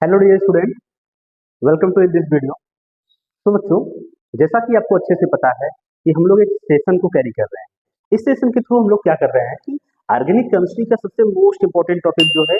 Hello dear student, welcome to this video. तो बच्चों, जैसा कि आपको अच्छे से पता है कि हम लोग एक सेशन को कैरी कर रहे हैं। इस सेशन के थ्रू हम लोग क्या कर रहे हैं कि ऑर्गेनिक केमिस्ट्री का सबसे मोस्ट इंपॉर्टेंट टॉपिक जो है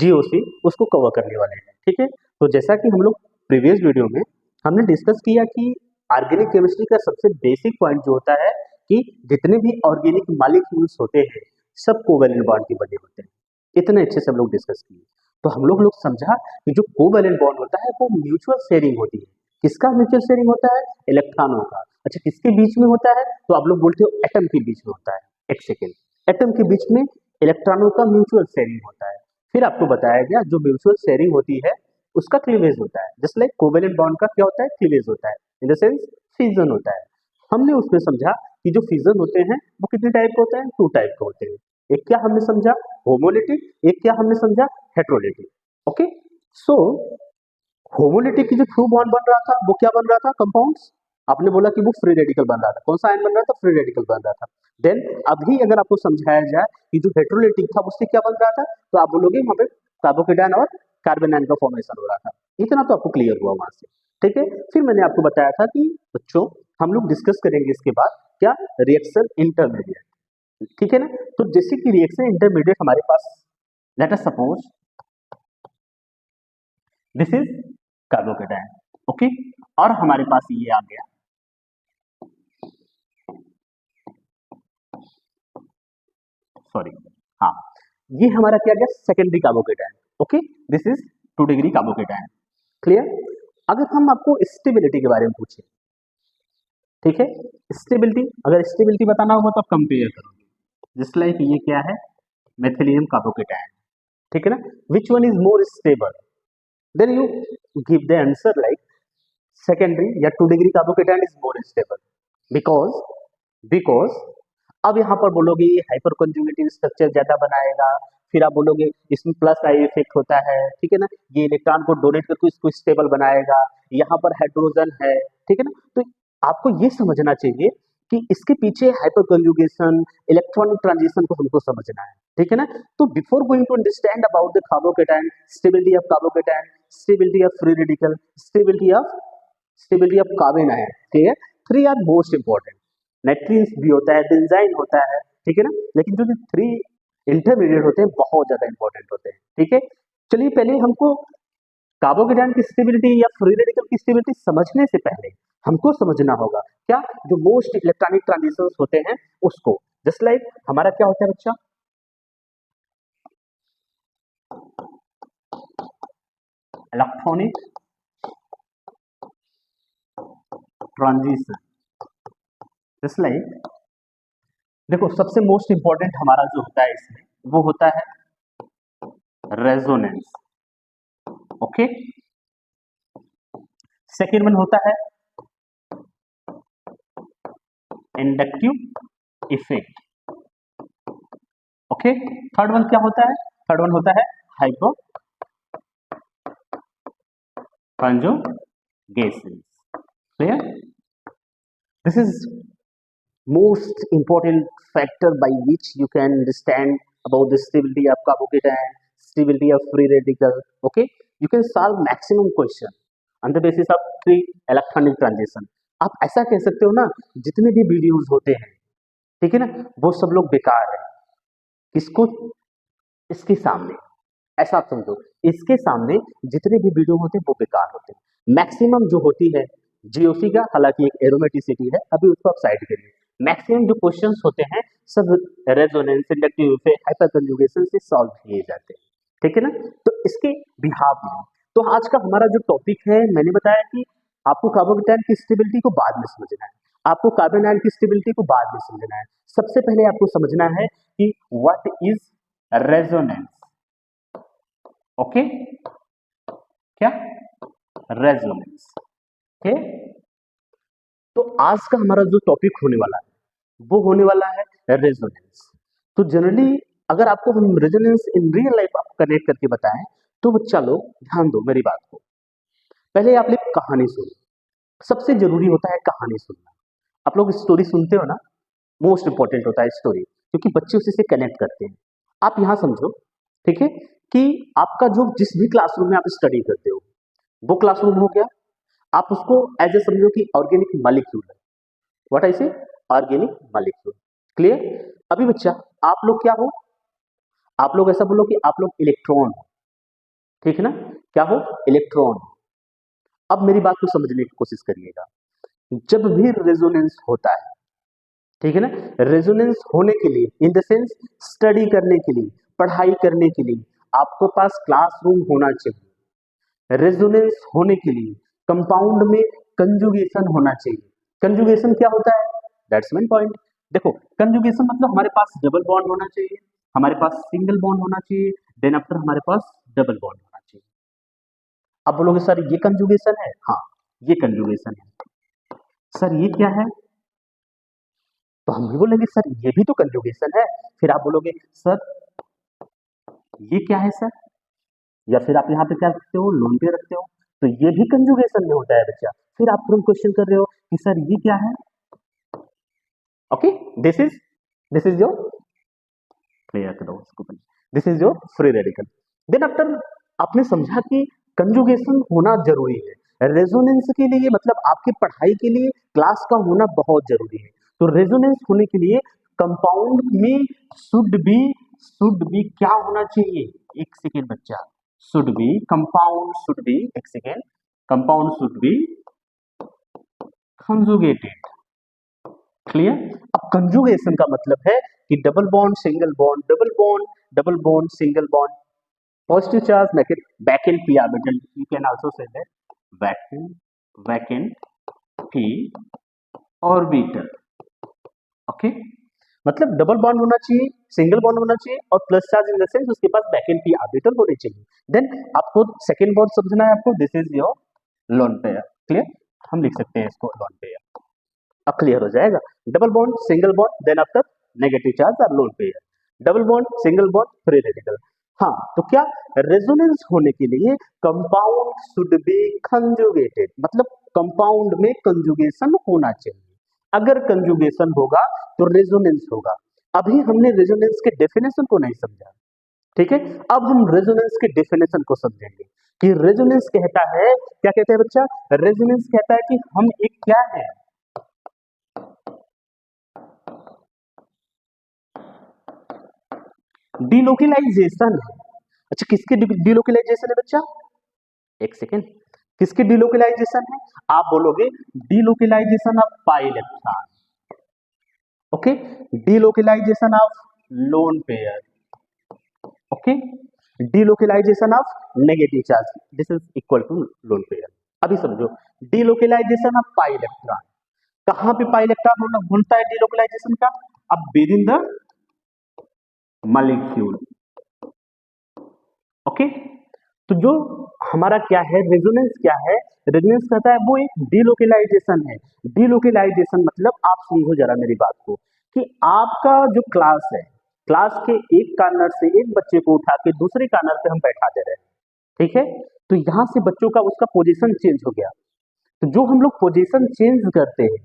जीओसी, उसको कवर करने वाले हैं। ठीक है, तो जैसा कि हम लोग प्रीवियस वीडियो में हमने डिस्कस किया कि ऑर्गेनिक केमिस्ट्री का सबसे बेसिक पॉइंट जो होता है कि जितने भी ऑर्गेनिक मॉलिक्यूल्स होते हैं सब कोवैलेंट बॉन्ड के बने होते हैं। इतने अच्छे से हम लोग डिस्कस किए। तो हम लोग समझा कि जो कोवैलेंट बॉन्ड होता है वो म्यूचुअल शेयरिंग होती है। किसका म्यूचुअल शेयरिंग होता है? इलेक्ट्रॉनों का। अच्छा, किसके बीच में होता है? तो आप लोग बोलते हो एटम के बीच में होता है। एक सेकेंड, एटम के बीच में इलेक्ट्रॉनों का म्यूचुअल शेयरिंग होता है। फिर आपको बताया गया जो म्यूचुअल शेयरिंग होती है उसका क्लीवेज होता है। जस्ट लाइक कोवैलेंट बॉन्ड का क्या होता है? क्लीवेज होता है, इन द सेंस फिजन होता है। हमने उसमें समझा कि जो फिजन होते हैं वो कितने टाइप के होते हैं? 2 टाइप के होते हैं। एक क्या हमने समझा? होमोलिटिक। एक क्या हमने समझा? हेट्रोलिटिक। ओके, सो होमोलिटिक की जो थ्रू बॉन्ड बन रहा था वो क्या बन रहा था? कंपाउंड्स। आपने बोला कि वो फ्री रेडिकल बन रहा था। कौन सा आयन बन रहा था? फ्री रेडिकल बन रहा था। देन अभी अगर आपको समझाया जाए कि जो हेट्रोलिटिक था उससे क्या बन रहा था, तो आप बोलोगे वहां पे कार्बोकेटायन और कार्बन आयन का फॉर्मेशन हो रहा था। इतना तो आपको क्लियर हुआ वहां से। ठीक है, फिर मैंने आपको बताया था कि बच्चों हम लोग डिस्कस करेंगे इसके बाद क्या? Reaction intermediate. ठीक है ना? तो जैसे कि रिएक्शन इंटरमीडिएट हमारे पास, let us suppose this is carbocation. Okay, और हमारे पास ये आ गया, सॉरी, हाँ, ये हमारा क्या गया? Secondary carbocation. Okay, this is 2 degree carbocation. Clear? अगर हम आपको स्टेबिलिटी के बारे में पूछे, ठीक है, स्टेबिलिटी, अगर स्टेबिलिटी बताना होगा तो आप कंपेयर करोगे। जस्ट लाइक ये क्या है? Methylium carbocation. ठीक है ना? Which one is more stable? Then you give the answer like secondary या 2 degree carbocation is more stable. Because because अब यहाँ पर बोलोगे ये हाइपर कंजुगेटिव स्ट्रक्चर ज्यादा बनाएगा। फिर आप बोलोगे इसमें प्लस आई इफेक्ट होता है। ठीक है ना? ये इलेक्ट्रॉन को डोनेट करके इसको स्टेबल बनाएगा। यहाँ पर हाइड्रोजन है। ठीक है ना? तो आपको ये समझना चाहिए कि इसके पीछे हाइपर कंजुगेशन, इलेक्ट्रॉनिक ट्रांजिशन को हमको समझना है। ठीक है ना? तो before going to understand about the carbocation, stability of carbocation, stability of free radical, stability of carbon ion, ठीक है, 3 आर मोस्ट इंपॉर्टेंट। नाइट्रीन्स भी होता है, बेंजाइन होता है। ठीक है ना? लेकिन जो 3 इंटरमीडिएट होते हैं बहुत ज्यादा इंपॉर्टेंट होते हैं। ठीक है, चलिए पहले हमको कार्बोकेटायन की स्टेबिलिटी या फ्री रेडिकल की स्टेबिलिटी समझने से पहले हमको समझना होगा क्या? जो मोस्ट इलेक्ट्रॉनिक ट्रांजिशंस होते हैं उसको। जस्ट लाइक हमारा क्या होता है बच्चा? Electronic transition. जस्ट लाइक देखो, सबसे मोस्ट इंपॉर्टेंट हमारा जो होता है इसमें वो होता है रेजोनेंस। ओके, सेकेंड वन होता है inductive effect. Okay, third one क्या होता है? थर्ड वन होता है hypo conjugation. Clear? This is most important factor by which you can understand about the stability of carbocation, stability of free radical. Okay, you can solve maximum question on the basis of 3 electronic transition. आप ऐसा कह सकते हो ना, जितने भी videos होते हैं, ठीक है ना, वो सब लोग बेकार है। किसको? इसके सामने, ऐसा आप समझो, इसके सामने जितने भी वीडियो होते हैं वो बेकार होते हैं। मैक्सिमम जो होती है जीओसी का, हालांकि एक एरोमेटिसिटी है, अभी उसको आप साइड करिए। मैक्सिमम जो क्वेश्चंस होते हैं सब resonance, inductive effect, hyper conjugation से सॉल्व किए जाते हैं। ठीक है ना? तो इसके बिहाफ में, तो आज का हमारा जो टॉपिक है, मैंने बताया कि आपको कार्बोकेटायन की स्टेबिलिटी को बाद में समझना है, आपको कार्बन आयन की स्टेबिलिटी को बाद में समझना है। सबसे पहले आपको समझना है कि व्हाट इज रेजोनेंस। ओके, क्या? रेजोनेंस। ओके, तो आज का हमारा जो टॉपिक होने वाला है वो होने वाला है रेजोनेंस। तो जनरली अगर आपको हम रेजोनेंस इन रियल लाइफ आप कनेक्ट करके बताएं तो बच्चा लोग ध्यान दो मेरी बात को। पहले आप लोग कहानी सुनो, सबसे जरूरी होता है कहानी सुनना। आप लोग स्टोरी सुनते हो ना, मोस्ट इंपॉर्टेंट होता है स्टोरी, क्योंकि बच्चे उसी से कनेक्ट करते हैं। आप यहाँ समझो, ठीक है, कि आपका जो जिस भी क्लासरूम में आप स्टडी करते हो वो क्लासरूम हो गया, आप उसको एज ए समझो कि ऑर्गेनिक मॉलिक्यूल है। व्हाट आई से? Organic molecule. क्लियर? अभी बच्चा आप लोग क्या हो? आप लोग ऐसा बोलो कि आप लोग इलेक्ट्रॉन हो, ठीक है ना? क्या हो? इलेक्ट्रॉन। अब मेरी बात को समझने की कोशिश करिएगा। जब भी रेजोनेंस होता है, ठीक है ना, रेजोनेंस होने के लिए इन द सेंस स्टडी करने के लिए, पढ़ाई करने के लिए आपको पास क्लासरूम होना चाहिए। रेजोनेंस होने के लिए कंपाउंड में कंजुगेशन होना चाहिए। कंजुगेशन क्या होता है? That's main point. देखो, कंजुगेशन मतलब हमारे पास डबल बॉन्ड होना चाहिए, हमारे पास सिंगल बॉन्ड होना चाहिए, देन आफ्टर हमारे पास डबल बॉन्ड होना चाहिए। अब बोलोगे सर ये कंजुगेशन है? हाँ, ये कंजुगेशन है। सर ये क्या है? तो हम भी बोलेंगे सर ये भी तो कंजुगेशन है। फिर आप बोलोगे सर ये क्या है सर? या फिर आप यहाँ पे क्या रखते हो? लोन पे रखते हो, तो ये भी कंजुगेशन में होता है बच्चा। फिर आप तुरंत क्वेश्चन कर रहे हो कि सर ये क्या है? Okay, this is your clear करो इसको, this is your free radical. Then after आपने समझा कि कंजुगेशन होना जरूरी है रेजोनेंस के लिए, मतलब आपकी पढ़ाई के लिए क्लास का होना बहुत जरूरी है। तो रेजोनेंस होने के लिए कंपाउंड में शुड बी क्या होना चाहिए? एक सेकेंड बच्चा, should be compound, should be, एक second, compound should be conjugated. Clear? अब कंजुगेशन का मतलब है कि double bond single bond, double bond double bond single bond, positive charge make it vacant p orbital, you can also say that vacant p orbital। Okay, मतलब double bond होना चाहिए, single bond होना चाहिए और plus charge in the sense उसके पास vacant p orbital होने चाहिए। Then आपको सेकंड बॉन्ड समझना है आपको, this is your lone pair. Clear? हम लिख सकते हैं इसको लोन पेयर। अब क्लियर हो जाएगा। Double bond single bond then after negative charge और lone pair, double bond single bond free radical. हाँ, तो क्या रेजोनेंस होने के लिए कंपाउंड शुड बी कंजुगेटेड, मतलब कंपाउंड में कंजुगेशन होना चाहिए। अगर कंजुगेशन होगा तो रेजोनेंस होगा। अभी हमने रेजोनेंस के डेफिनेशन को नहीं समझा, ठीक है? अब हम रेजोनेंस के डेफिनेशन को समझेंगे कि रेजोनेंस कहता है, क्या कहता है बच्चा? रेजोनेंस कहता है कि हम एक क्या है, डिलोकलाइजेशन है। अच्छा, किसके डिलोकलाइजेशन है बच्चा? एक सेकेंड, किसके डिलोकलाइजेशन है? आप बोलोगे delocalisation of pi electron. Okay, delocalisation of lone pair. Okay, delocalisation of negative charge, this is equal to lone pair. अभी समझो, डिलोकलाइजेशन ऑफ पाई इलेक्ट्रॉन, कहां पे पाई इलेक्ट्रॉन होता है डिलोकलाइजेशन का? अब with in the molecule. Okay, तो जो हमारा क्या है रेजोनेंस, क्या है रेजोनेंस कहता है वो एक डिलोकलाइजेशन है। डिलोकलाइजेशन मतलब आप समझो जरा मेरी बात को कि आपका जो क्लास है, क्लास के एक कॉर्नर से एक बच्चे को उठा के दूसरे कॉर्नर पे हम बैठा दे रहे हैं, ठीक है? तो यहां से बच्चों का उसका पोजीशन चेंज हो गया। तो जो हम लोग पोजीशन चेंज करते हैं,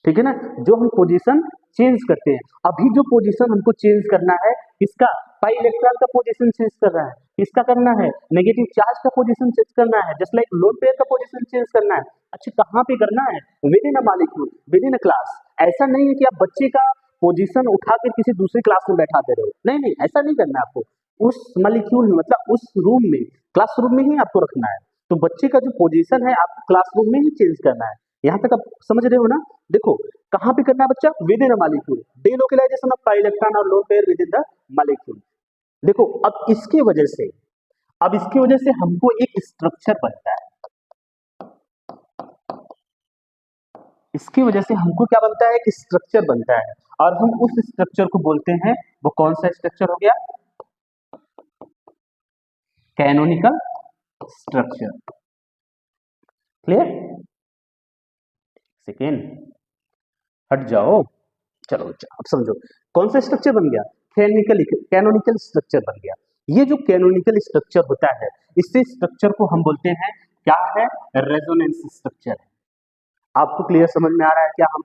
ठीक है ना, जो हम पोजीशन चेंज करते हैं, अभी जो पोजीशन हमको चेंज करना है इसका, पाई इलेक्ट्रॉन का पोजीशन चेंज कर रहा है, इसका करना है नेगेटिव चार्ज का पोजीशन चेंज करना है, जस्ट लाइक लोन पेयर का पोजीशन चेंज करना है। अच्छा, कहां पे करना है? With in a molecule, with in a class. ऐसा नहीं है कि आप बच्चे का पोजीशन उठा के किसी दूसरी क्लास में बैठा दे रहे हो, नहीं नहीं, ऐसा नहीं करना है आपको। उस मॉलिक्यूल में, मतलब उस रूम में, क्लासरूम में ही आपको रखना है। तो बच्चे का जो पोजीशन है आपको क्लासरूम में ही चेंज करना है। यहां तक आप समझ रहे हो ना? देखो, कहां पे करना है बच्चा? Within a molecule, delocalization of pi electron और lone pair within the molecule. देखो, अब इसकी वजह से हमको एक स्ट्रक्चर बनता है, इसकी वजह से हमको क्या बनता है? एक स्ट्रक्चर बनता है, और हम उस स्ट्रक्चर को बोलते हैं, वो कौन सा स्ट्रक्चर हो गया? Canonical structure. क्लियर? सेकेंड, हट जाओ, चलो अच्छा, अब समझो कौन सा स्ट्रक्चर बन गया? कैनोनिकल स्ट्रक्चर बन गया। ये जो कैनोनिकल स्ट्रक्चर होता है, इसी स्ट्रक्चर को हम बोलते हैं, क्या है? रेजोनेंस स्ट्रक्चर है। आपको क्लियर समझ में आ रहा है क्या? हम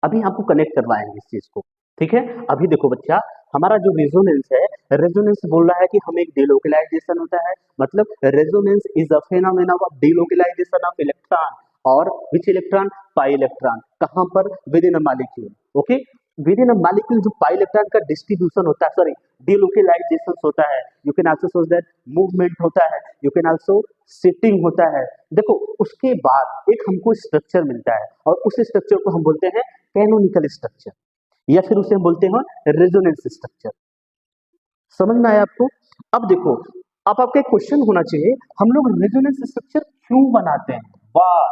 अभी आपको कनेक्ट करवाएंगे इस चीज को, ठीक है? अभी देखो बच्चा, हमारा जो रेजोनेंस है, रेजोनेंस बोल रहा है कि हमें एक डिलोकलाइजेशन होता है, मतलब resonance is a phenomena of delocalisation of electron और विच इलेक्ट्रॉन, पाई इलेक्ट्रॉन, कहां पर, with in a molecule. Okay, with in a molecule जो पाई इलेक्ट्रॉन का डिस्ट्रीब्यूशन होता है, सॉरी डिलोकलाइजेशन होता है, यू कैन आल्सो सोच दैट मूवमेंट होता है, यू कैन आल्सो सिटिंग होता है। देखो उसके बाद एक हमको स्ट्रक्चर मिलता है और उस स्ट्रक्चर को हम बोलते हैं कैनोनिकल स्ट्रक्चर, या फिर उसे हम बोलते हैं रेजोनेंस स्ट्रक्चर। समझ में आया आपको? अब देखो, अब आपका एक क्वेश्चन होना चाहिए, हम लोग रेजोनेंस स्ट्रक्चर क्यों बनाते हैं? वाह,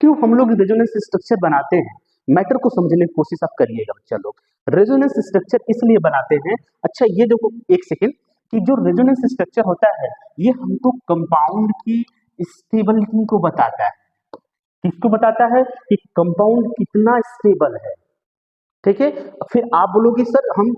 क्यों हम लोग रेजोनेंस स्ट्रक्चर बनाते हैं? मैटर को समझने की कोशिश आप करिएगा बच्चा लोग। रेजोनेंस स्ट्रक्चर इसलिए बनाते हैं, अच्छा ये देखो एक सेकेंड, कि जो रेजोनेंस स्ट्रक्चर होता है ये हमको कंपाउंड की स्टेबिलिटी को बताता है। किसको बताता है? कि कंपाउंड कितना स्टेबल है। ठीक है, फिर आप बोलोगे सर हम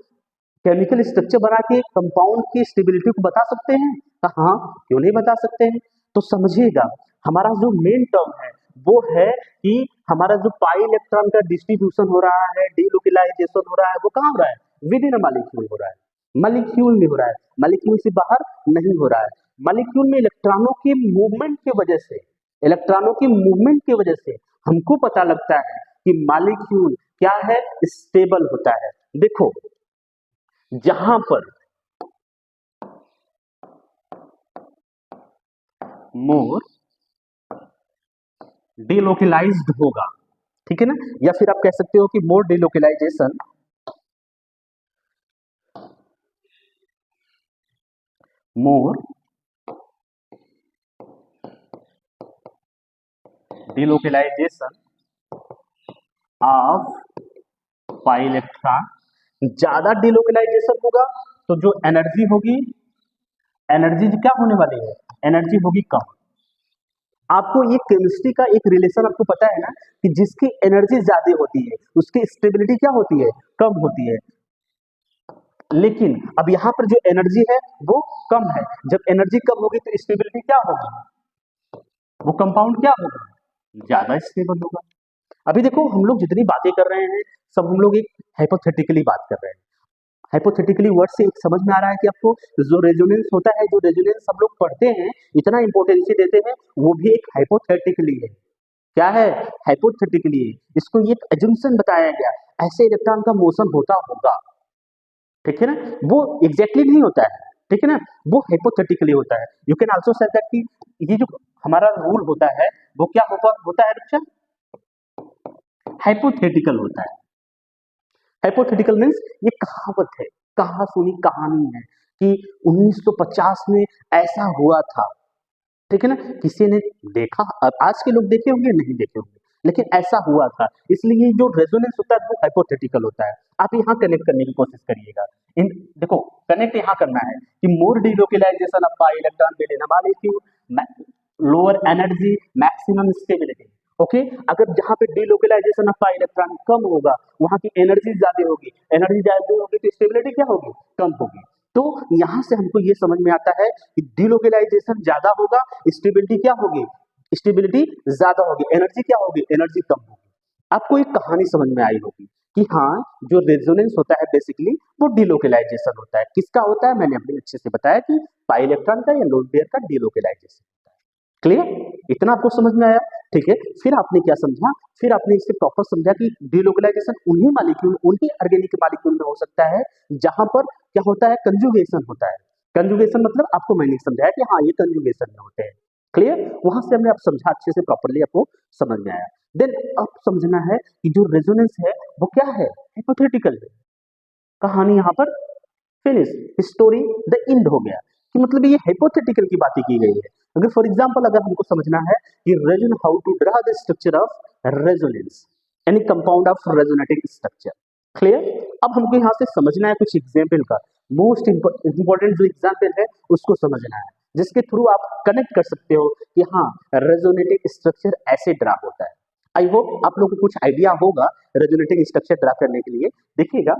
केमिकल स्ट्रक्चर बना के कंपाउंड की स्टेबिलिटी को बता सकते हैं? हाँ, क्यों नहीं बता सकते हैं। तो समझिएगा, हमारा जो मेन टर्म है वो है कि हमारा जो पाई इलेक्ट्रॉन का डिस्ट्रीब्यूशन हो रहा है, डिलोकलाइजेशन हो रहा है, वो कहाँ हो रहा है? विद इन अ मॉलिक्यूल हो रहा है, मॉलिक्यूल में हो रहा है, मॉलिक्यूल से बाहर नहीं हो रहा है। मॉलिक्यूल में इलेक्ट्रॉनों की मूवमेंट की वजह से, इलेक्ट्रॉनों की मूवमेंट की वजह से हमको पता लगता है कि मॉलिक्यूल क्या है, स्टेबल होता है। देखो जहां पर मोर डिलोकलाइज्ड होगा, ठीक है ना, या फिर आप कह सकते हो कि more delocalization, more delocalization of pi electron, ज्यादा डिलोकलाइजेशन होगा तो जो एनर्जी होगी, एनर्जी क्या होने वाली है? एनर्जी होगी कम। आपको ये केमिस्ट्री का एक रिलेशन आपको पता है ना, कि जिसकी एनर्जी ज्यादा होती है उसकी स्टेबिलिटी क्या होती है? कम होती है। लेकिन अब यहाँ पर जो एनर्जी है वो कम है, जब एनर्जी कम होगी तो स्टेबिलिटी क्या होगी? वो कंपाउंड क्या होगा? ज्यादा स्टेबल होगा। अभी देखो हम लोग जितनी बातें कर रहे हैं सब हम लोग एक हाइपोथेटिकली बात कर रहे हैं। हाइपोथेटिकली वर्ड से एक समझ में आ रहा है कि आपको जो रेजोनेंस होता है, जो रेजोनेंस हम लोग पढ़ते हैं, इतना इंपॉर्टेंस देते हैं, वो भी एक हाइपोथेटिकली है। क्या है? हाइपोथेटिकली। इसको ये एक एजम्पशन बताया गया, ऐसे इलेक्ट्रॉन का मोशन होता होगा, ठीक है ना, वो एग्जैक्टली नहीं होता है, ठीक है ना, वो हाइपोथेटिकली होता है। You can also say that कि ये जो हमारा रूल होता है वो क्या होता है बच्चा? हाइपोथेटिकल होता है। हाइपोथेटिकल मीन्स ये कहावत है, कहा सुनी कहानी है कि 1950 में ऐसा हुआ था, ठीक है ना, किसी ने देखा, अब आज के लोग देखे होंगे नहीं देखे होंगे, लेकिन ऐसा हुआ था। इसलिए जो रेजोनेंस होता है वो हाइपोथेटिकल होता है। आप यहाँ कनेक्ट करने की कोशिश करिएगा। इन देखो कनेक्ट यहाँ करना है कि more delocalization of pi electron within a molecule, lower energy, maximum stability. Okay, अगर जहां पे डिलोकलाइजेशन ऑफ पाई इलेक्ट्रॉन कम होगा वहां की एनर्जी ज्यादा होगी, एनर्जी ज्यादा होगी तो स्टेबिलिटी क्या होगी? कम होगी। तो यहां से हमको ये समझ में आता है कि डिलोकलाइजेशन ज्यादा होगा, स्टेबिलिटी क्या होगी? स्टेबिलिटी ज्यादा होगी, एनर्जी क्या होगी? एनर्जी कम होगी। आपको एक कहानी समझ में आई होगी कि हाँ, जो रेजोनेंस होता है बेसिकली वो डिलोकलाइजेशन होता है। किसका होता है? मैंने अपने अच्छे से बताया कि पाई इलेक्ट्रॉन का या लोन पेयर का डिलोकलाइजेशन। क्लियर? इतना आपको समझ में आया? ठीक है, फिर आपने क्या समझा? फिर आपने इसे प्रॉपर समझा कि डिलोकलाइजेशन उन्हीं मॉलिक्यूल, उन्हीं ऑर्गेनिक मॉलिक्यूल में हो सकता है जहां पर क्या होता है? कंजुगेशन होता है। कंजुगेशन मतलब आपको मैंने समझाया कि हाँ ये कंजुगेशन में होते हैं। क्लियर? वहां से हमने आप समझा अच्छे से, प्रॉपरली आपको समझ में आया। देन अब समझना है कि जो रेजोनेंस है वो क्या है? हाइपोथेटिकल है। कहानी यहाँ पर फिनिश, स्टोरी द एंड हो गया, कि मतलब ये हाइपोथेटिकल की बातें की गई है। अगर फॉर एग्जांपल अगर हमको समझना है कि रेजोन how to draw the structure of resonance, any compound of resonating structure. Clear? अब हमको यहाँ से समझना है कुछ एग्जाम्पल का, मोस्ट इंपॉर्टेंट जो एग्जाम्पल है उसको समझना है, जिसके थ्रू आप कनेक्ट कर सकते हो कि हाँ रेजोनेटिंग स्ट्रक्चर ऐसे ड्रा होता है। आई होप आप लोगों को कुछ आइडिया होगा रेजोनेटिंग स्ट्रक्चर ड्रा करने के लिए। देखिएगा,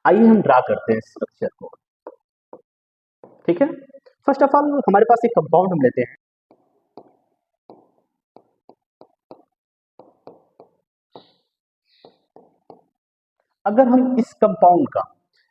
आइए हम ड्रा करते हैं स्ट्रक्चर को, ठीक है। फर्स्ट ऑफ ऑल हमारे पास एक कंपाउंड हम लेते हैं, अगर हम इस कंपाउंड का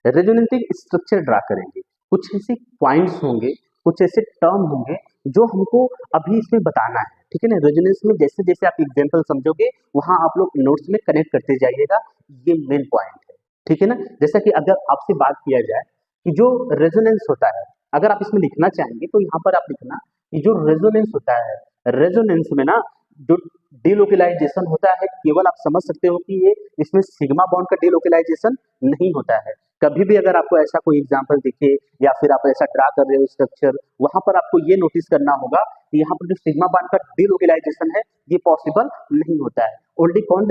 रेजोनेटिंग स्ट्रक्चर ड्रा करेंगे, कुछ ऐसे पॉइंट्स होंगे, कुछ ऐसे टर्म होंगे जो हमको अभी इसमें बताना है, ठीक है ना। रेजोनेंस में जैसे जैसे आप एग्जांपल समझोगे वहां आप लोग नोट्स में कनेक्ट करते जाइएगा, ये मेन पॉइंट है, ठीक है ना। जैसा कि अगर आपसे बात किया जाए कि जो रेजोनेंस होता है, अगर आप इसमें लिखना चाहेंगे तो यहाँ पर आप लिखना कि जो रेजोनेंस होता है, रेजोनेंस में ना जो डिलोकलाइजेशन होता है, केवल आप समझ सकते हो कि ये इसमें सिग्मा बॉन्ड का डिलोकलाइजेशन नहीं होता है। कभी भी अगर आपको ऐसा कोई एग्जांपल दिखे या फिर आप ऐसा ड्रा कर रहे हो स्ट्रक्चर, वहां पर आपको ये नोटिस करना होगा कि यहाँ पर जो सिग्मा बॉन्ड का डिलोकलाइजेशन है ये पॉसिबल नहीं होता है। ओनली कौन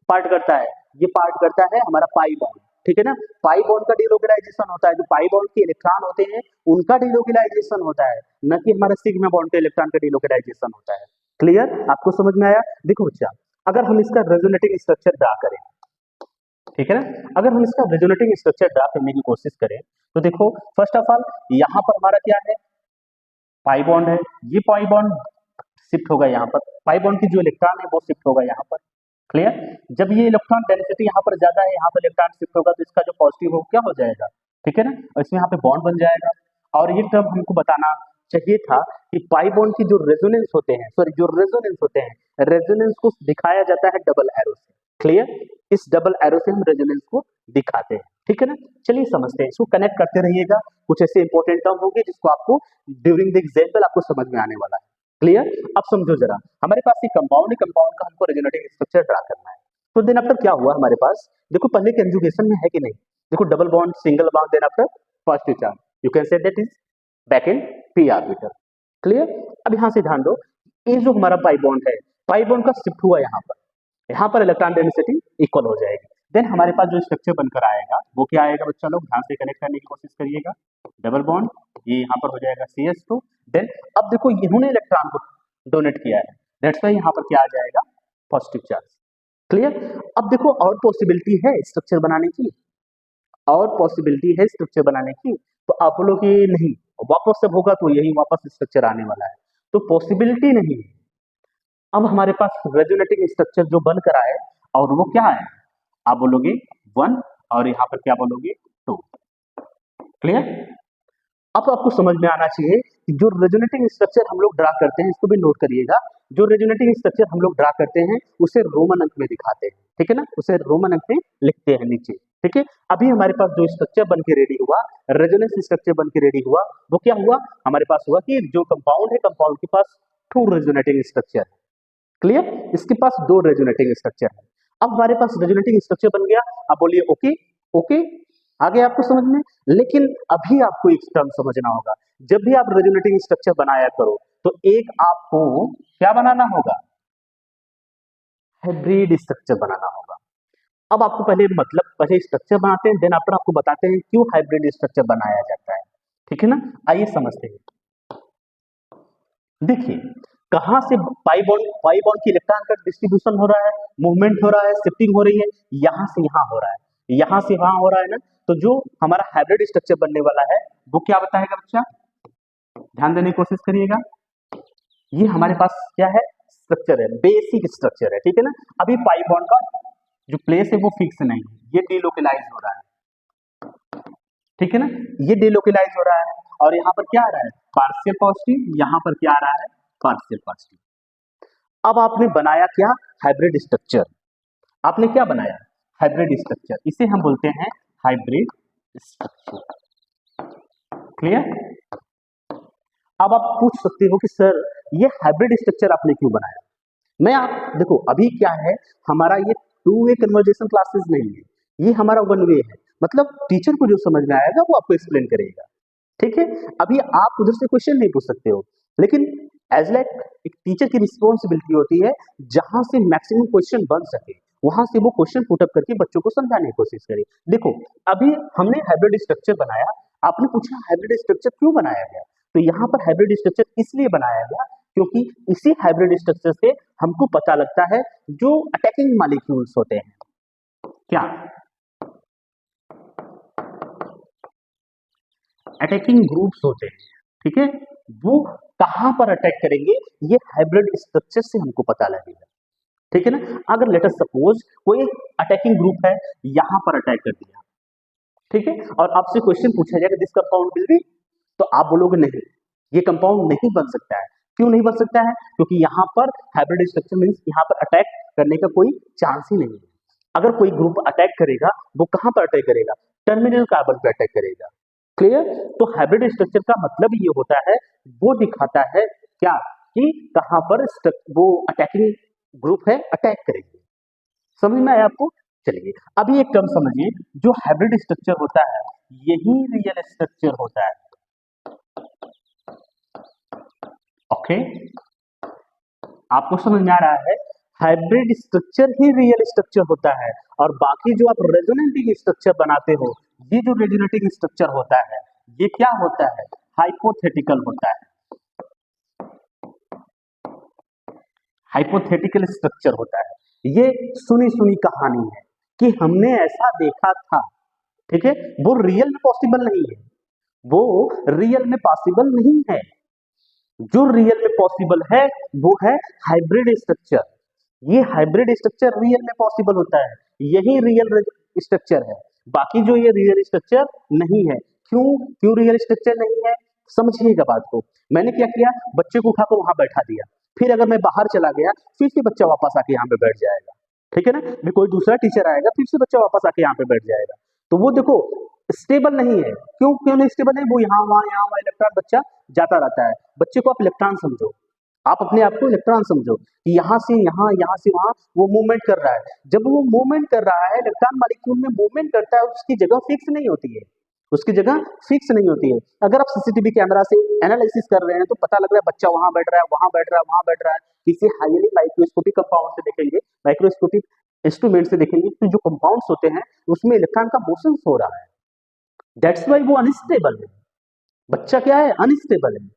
पार्ट करता है, ये पार्ट करता है हमारा पाई बॉन्ड, ठीक है ना। पाई बॉन्ड का डिलोकलाइजेशन होता है, जो पाई बॉन्ड के इलेक्ट्रॉन होते हैं उनका डिलोकलाइजेशन होता है, न कि हमारा सिग्मा बॉन्ड के इलेक्ट्रॉन का डिलोकलाइजेशन होता है। क्लियर, आपको समझ में आया। देखो बच्चा, अगर हम इसका रेजोनेटिंग स्ट्रक्चर ड्रा करें, ठीक है ना, अगर हम इसका रेजोनेटिंग स्ट्रक्चर ड्रा करने की कोशिश करें तो देखो फर्स्ट ऑफ ऑल यहाँ पर हमारा क्या है, पाई बॉन्ड है, ये पाई बॉन्ड शिफ्ट होगा यहाँ पर, पाई बॉन्ड की जो इलेक्ट्रॉन है वो शिफ्ट होगा यहाँ पर। क्लियर, जब ये इलेक्ट्रॉन डेंसिटी यहाँ पर ज्यादा है, यहाँ पर इलेक्ट्रॉन शिफ्ट होगा तो इसका जो पॉजिटिव हो क्या हो जाएगा, ठीक है ना, और इसमें यहाँ पे बॉन्ड बन जाएगा। और ये टर्म हमको बताना चाहिए था कि पाई बॉन्ड की जो रेजोनेंस होते हैं, सॉरी जो रेजोनेंस होते हैं, रेजोनेंस को दिखाया जाता है डबल एरो से। क्लियर, इस डबल एरो से हम रेजोनेंस को दिखाते हैं, ठीक है ना। चलिए समझते हैं, इसको कनेक्ट करते रहिएगा, कुछ ऐसे इंपॉर्टेंट टर्म होंगे जिसको आपको ड्यूरिंग द एग्जाम्पल आपको समझ में आने वाला है। क्लियर, अब समझो जरा, हमारे पास एक कंपाउंड है, कंपाउंड का हमको रेजोनेटिंग स्ट्रक्चर ड्रा करना है। तो देन आफ्टर क्या हुआ हमारे पास, देखो पहले कंजुगेशन में है कि नहीं, देखो double bond, single bond, then after positive charge, you can say that is back and p orbital. Clear, अब यहां से ध्यान दो, ये जो हमारा पाई बॉन्ड है, पाई बॉन्ड का शिफ्ट हुआ यहाँ पर इलेक्ट्रॉन डेंसिटी इक्वल हो जाएगी। देन हमारे पास जो स्ट्रक्चर बनकर आएगा वो क्या आएगा बच्चा लोग, ध्यान से कनेक्ट करने की कोशिश करिएगा। डबल बॉन्ड, ये यहाँ पर हो जाएगा CH2। देन अब देखो इन्होंने इलेक्ट्रॉन को डोनेट किया है, दैट्स व्हाई यहाँ पर क्या आ जाएगा, पॉजिटिव चार्ज। क्लियर, अब देखो और पॉसिबिलिटी है स्ट्रक्चर बनाने की, और पॉसिबिलिटी है स्ट्रक्चर बनाने की, तो आप लोग ये नहीं, वापस जब होगा तो यही वापस स्ट्रक्चर आने वाला है, तो पॉसिबिलिटी नहीं है। अब हमारे पास रेजोनेटिंग स्ट्रक्चर जो बनकर आए और वो क्या है, आप बोलोगे 1 और यहाँ पर क्या बोलोगे 2। क्लियर, अब आपको समझ में आना चाहिए कि जो रेजोनेटिंग स्ट्रक्चर हम लोग ड्रा करते हैं, इसको भी नोट करिएगा, जो रेजोनेटिंग स्ट्रक्चर हम लोग ड्रा करते हैं उसे रोमन अंक में दिखाते हैं, ठीक है ना, उसे रोमन अंक में लिखते हैं नीचे, ठीक है। अभी हमारे पास जो स्ट्रक्चर बन के रेडी हुआ, रेजोनेंस स्ट्रक्चर बन के रेडी हुआ, वो क्या हुआ, हमारे पास हुआ कि जो कंपाउंड है, कंपाउंड के पास 2 रेजोनेटिंग स्ट्रक्चर है। क्लियर, इसके पास 2 रेजोनेटिंग स्ट्रक्चर है। अब हमारे पास रेजोनेटिंग स्ट्रक्चर बन गया, अब बोलिए ओके, ओके आ गया आपको समझ में। लेकिन अभी आपको एक टर्म समझना होगा, जब भी आप रेजोनेटिंग स्ट्रक्चर बनाया करो तो एक आपको क्या बनाना होगा, हाइब्रिड स्ट्रक्चर बनाना होगा। अब आपको पहले स्ट्रक्चर बनाते हैं, देन आफ्टर आपको बताते हैं क्यों हाइब्रिड स्ट्रक्चर बनाया जाता है, ठीक है ना। आइए समझते हैं, देखिए कहां से पाई बॉन्ड की इलेक्ट्रॉन का डिस्ट्रीब्यूशन हो रहा है, मूवमेंट हो रहा है, शिफ्टिंग हो रही है, यहां से यहां हो रहा है, यहां से वहां हो रहा है ना। तो जो हमारा हाइब्रिड स्ट्रक्चर बनने वाला है वो क्या बताएगा बच्चा, ध्यान देने की कोशिश करिएगा। ये हमारे पास क्या है, स्ट्रक्चर है, बेसिक स्ट्रक्चर है, ठीक है ना। अभी पाई बॉन्ड का जो प्लेस है वो फिक्स नहीं है, ये डिलोकलाइज हो रहा है, ठीक है ना, ये डिलोकलाइज हो रहा है, और यहाँ पर क्या आ रहा है, पार्शियल पॉजिटिव, यहाँ पर क्या आ रहा है, पार्शियल पॉजिटिव। अब आपने बनाया क्या, हाइब्रिड स्ट्रक्चर, आपने क्या बनाया, हाइब्रिड स्ट्रक्चर, इसे हम बोलते हैं हाइब्रिड स्ट्रक्चर। क्लियर, अब आप पूछ सकते हो कि सर ये हाइब्रिड स्ट्रक्चर आपने क्यों बनाया। मैं आप देखो अभी क्या है, हमारा ये 2 वे कन्वर्जेशन क्लासेस नहीं है, ये हमारा 1 वे है, मतलब टीचर को जो समझ में आएगा वो आपको एक्सप्लेन करेगा, ठीक है। अभी आप उधर से क्वेश्चन नहीं पूछ सकते हो, लेकिन एज लाइक एक टीचर की रिस्पॉन्सिबिलिटी होती है, जहां से मैक्सिमम क्वेश्चन बन सके वहां से वो क्वेश्चन पुट अप करके बच्चों को समझाने की कोशिश करे। देखो अभी हमने हाइब्रिड स्ट्रक्चर बनाया, आपने पूछा हाइब्रिड स्ट्रक्चर क्यों बनाया गया, तो यहाँ पर हाइब्रिड स्ट्रक्चर इसलिए बनाया गया क्योंकि इसी हाइब्रिड स्ट्रक्चर से हमको पता लगता है जो अटैकिंग मॉलिक्यूल्स होते हैं, क्या अटैकिंग ग्रुप्स होते हैं, ठीक है, वो कहां पर अटैक करेंगे ये हाइब्रिड स्ट्रक्चर से हमको पता लगेगा। ठीक है ना। अगर लेट अस सपोज कोई अटैकिंग ग्रुप है, यहां पर अटैक कर दिया, ठीक है, और आपसे क्वेश्चन पूछा जाएगा दिस कंपाउंड विल बी, तो आप बोलोगे नहीं, ये कंपाउंड नहीं बन सकता है। क्यों नहीं बन सकता है? क्योंकि यहाँ पर हाइब्रिड स्ट्रक्चर मींस यहाँ पर अटैक करने का कोई चांस ही नहीं है। अगर कोई ग्रुप अटैक करेगा, वो कहां पर अटैक करेगा? टर्मिनल कार्बन पे अटैक करेगा। क्लियर? तो हाइब्रिड स्ट्रक्चर का मतलब ये होता है, वो दिखाता है क्या कि कहां पर वो अटैकिंग ग्रुप है, अटैक करेंगे। समझ में आया आपको? चलिए अभी एक टर्म समझिए, जो हाइब्रिड स्ट्रक्चर होता है यही रियल स्ट्रक्चर होता है। ओके, आपको समझ में आ रहा है? हाइब्रिड स्ट्रक्चर ही रियल स्ट्रक्चर होता है, और बाकी जो आप रेजोनेटिंग स्ट्रक्चर बनाते हो, ये जो रेजोनेटिंग स्ट्रक्चर होता है, ये क्या होता है? हाइपोथेटिकल होता है। हाइपोथेटिकल स्ट्रक्चर होता है। ये सुनी सुनी कहानी है कि हमने ऐसा देखा था, ठीक है, वो रियल में पॉसिबल नहीं है, वो रियल में पॉसिबल नहीं है। जो रियल में पॉसिबल है वो है हाइब्रिड स्ट्रक्चर। ये हाइब्रिड स्ट्रक्चर रियल में पॉसिबल होता है, यही रियल स्ट्रक्चर है। बाकी जो ये रियल स्ट्रक्चर नहीं है। क्यों क्यों रियल स्ट्रक्चर नहीं है? समझिएगा बात को। मैंने क्या किया, बच्चे को उठाकर वहां बैठा दिया, फिर अगर मैं बाहर चला गया, फिर से बच्चा वापस आके यहाँ पे बैठ जाएगा, ठीक है ना। फिर कोई दूसरा टीचर आएगा, फिर से बच्चा वापस आके यहाँ पे बैठ जाएगा। तो वो देखो स्टेबल नहीं है। क्यों क्यों नहीं स्टेबल है? वो यहाँ वहाँ इलेक्ट्रॉन बच्चा जाता रहता है। बच्चे को आप इलेक्ट्रॉन समझो, आप अपने आप को इलेक्ट्रॉन समझो कि यहाँ से यहाँ से वहां वो मूवमेंट कर रहा है। जब वो मूवमेंट कर रहा है, इलेक्ट्रॉन मॉलिक्यूल में मूवमेंट करता है, उसकी जगह फिक्स नहीं होती है, उसकी जगह फिक्स नहीं होती है। अगर आप सीसीटीवी कैमरा से एनालिसिस कर रहे हैं तो पता लग रहा है बच्चा वहां बैठ रहा है, वहां बैठ रहा है, वहां बैठ रहा है। किसी हाईली माइक्रोस्कोपिक कंपाउंड से देखेंगे, माइक्रोस्कोपिक इंस्ट्रूमेंट से देखेंगे, तो जो कंपाउंड्स होते हैं उसमें इलेक्ट्रॉन का मोशन हो रहा है। दैट्स वाई वो अनस्टेबल है। बच्चा क्या है? अनस्टेबल है।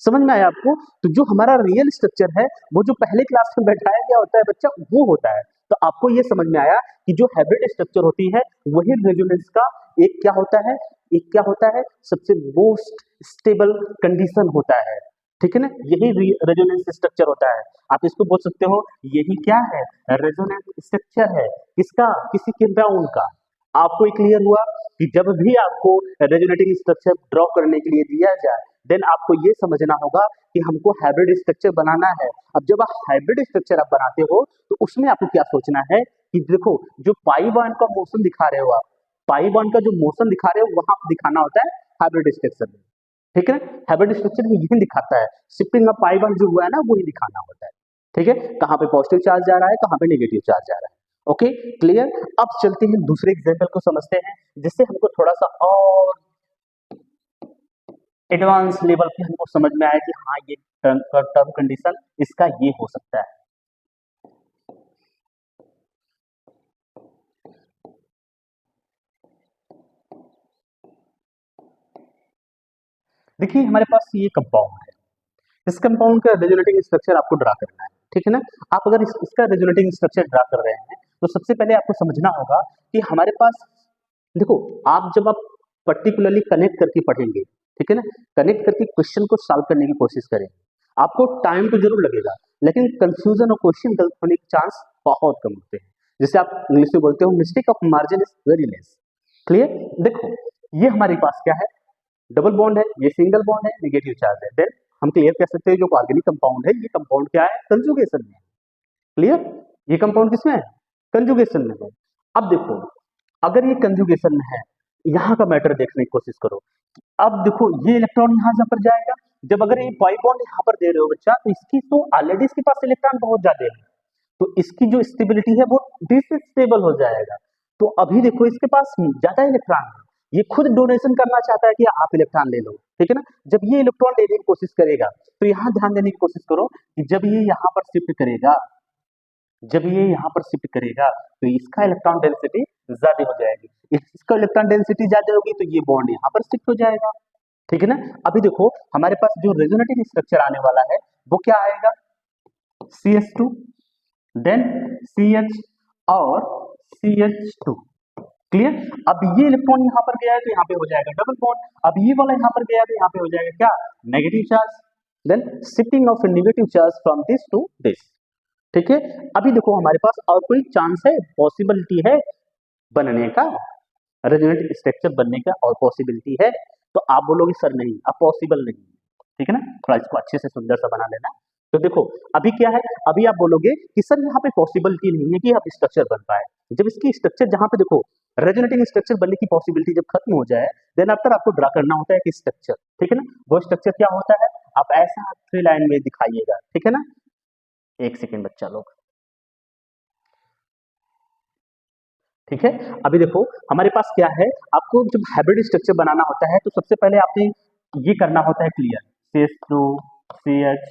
समझ में आया आपको? तो जो हमारा रियल स्ट्रक्चर है, वो जो पहले क्लास में बैठाया गया होता है बच्चा, वो होता है। तो आपको ये समझ में आया कि जो हाइब्रिड स्ट्रक्चर होती है वही रेजोनेंस का एक क्या होता है, एक क्या होता है, सबसे मोस्ट स्टेबल कंडीशन होता है, ठीक है ना। यही रेजोनेंस स्ट्रक्चर होता है। आप इसको बोल सकते हो यही क्या है? रेजोनेंस स्ट्रक्चर है। किसका? किसी कंपाउंड का। आपको क्लियर हुआ कि जब भी आपको रेजोनेटिंग स्ट्रक्चर ड्रॉ करने के लिए दिया जाए, देन आपको ये समझना होगा कि हमको हाइब्रिड स्ट्रक्चर बनाना है। अब जब आप हाइब्रिड स्ट्रक्चर आप बनाते हो तो उसमें आपको क्या सोचना है कि देखो जो पाई बॉन्ड का मोशन दिखा रहे हो आप, पाई बॉन्ड का जो मोशन दिखा रहे हो वहां दिखाना होता है हाइब्रिड स्ट्रक्चर में, ठीक है। हाइब्रिड स्ट्रक्चर में यही दिखाता है, शिफ्टिंग ऑफ पाई बॉन्ड जो हुआ है ना, वही दिखाना होता है, ठीक है। कहाँ पे पॉजिटिव चार्ज जा रहा है, कहाँ पे नेगेटिव चार्ज जा रहा है। Okay, clear. अब चलते हैं दूसरे एग्जाम्पल को समझते हैं, जिससे हमको थोड़ा सा और एडवांस लेवल पे हमको समझ में आया कि हाँ ये टर्म कंडीशन इसका ये हो सकता है। देखिए हमारे पास ये कंपाउंड है, इस कंपाउंड का रेजोनेटिंग स्ट्रक्चर आपको ड्रा करना है, ठीक है ना। आप अगर इसका रेजोनेटिंग स्ट्रक्चर ड्रा कर रहे हैं तो सबसे पहले आपको समझना होगा कि हमारे पास, देखो आप जब आप पर्टिकुलरली कनेक्ट करके पढ़ेंगे, ठीक है ना, कनेक्ट करके क्वेश्चन को सॉल्व करने की कोशिश करें, आपको टाइम तो जरूर लगेगा, लेकिन कंफ्यूजन और क्वेश्चन गलत होने के चांस बहुत कम होते हैं। जैसे आप इंग्लिश में बोलते हो mistake of margin is very less. Clear? देखो ये हमारे पास क्या है, डबल बॉन्ड है, ये सिंगल बॉन्ड है, नेगेटिव चार्ज है। देन हम क्लियर कह सकते हैं जो ऑर्गेनिक कंपाउंड है, ये कंपाउंड क्या है? कंजुगेशन में है। क्लियर? ये कंपाउंड किसमें है? कंजुगेशन में है। अब देखो अगर ये कंजुगेशन में है, यहाँ का मैटर देखने की कोशिश करो। अब देखो ये इलेक्ट्रॉन यहाँ पर जाएगा, जब अगर ये पाई बॉन्ड यहाँ पर दे रहे हो बच्चा, तो इसकी तो ऑलरेडी इसके पास इलेक्ट्रॉन बहुत ज्यादा है, तो इसकी जो स्टेबिलिटी है वो डिसस्टेबल हो जाएगा। तो अभी देखो इसके पास ज्यादा इलेक्ट्रॉन है, ये खुद डोनेशन करना चाहता है कि आप इलेक्ट्रॉन ले लो, ठीक है ना। जब ये इलेक्ट्रॉन लेने की कोशिश करेगा तो यहाँ ध्यान देने की कोशिश करो कि जब ये यहाँ पर शिफ्ट करेगा, जब ये यहाँ पर शिफ्ट करेगा तो इसका इलेक्ट्रॉन डेंसिटी ज्यादा हो जाएगी, इसका इलेक्ट्रॉन डेंसिटी ज्यादा होगी तो ये बॉन्ड यहाँ पर शिफ्ट हो जाएगा, ठीक है ना। अभी देखो हमारे पास जो रेजोनेटिंग स्ट्रक्चर आने वाला है वो क्या आएगा? CH2, देन CH और CH2। क्लियर? अब ये इलेक्ट्रॉन यहाँ पर गया है तो यहाँ पे हो जाएगा डबल बॉन्ड, अब ये वाला यहाँ पर गया है तो यहाँ पे हो जाएगा क्या? Negative charge. Then shifting of negative charge from this to this. ठीक है। अभी देखो हमारे पास और कोई चांस है, पॉसिबिलिटी है बनने का, रेजोनेटिंग स्ट्रक्चर बनने का और पॉसिबिलिटी है, तो आप बोलोगे सर नहीं, अब पॉसिबल नहीं है, ठीक है ना। थोड़ा इसको अच्छे से सुंदर सा बना लेना। तो देखो अभी क्या है, अभी आप बोलोगे कि सर यहाँ पे पॉसिबिलिटी नहीं है कि अब स्ट्रक्चर बन पाए। जब इसकी स्ट्रक्चर जहाँ पे देखो रेजोनेटिंग स्ट्रक्चर बनने की पॉसिबिलिटी जब खत्म हो जाए, देन आफ्टर आपको ड्रा करना होता है कि स्ट्रक्चर, ठीक है ना। वो स्ट्रक्चर क्या होता है, आप ऐसा थ्री लाइन में दिखाइएगा, ठीक है ना। एक सेकेंड बच्चा लोग, ठीक है। अभी देखो हमारे पास क्या है, आपको जब हाइब्रिड स्ट्रक्चर बनाना होता है तो सबसे पहले आपने ये करना होता है क्लियर, CH2 CH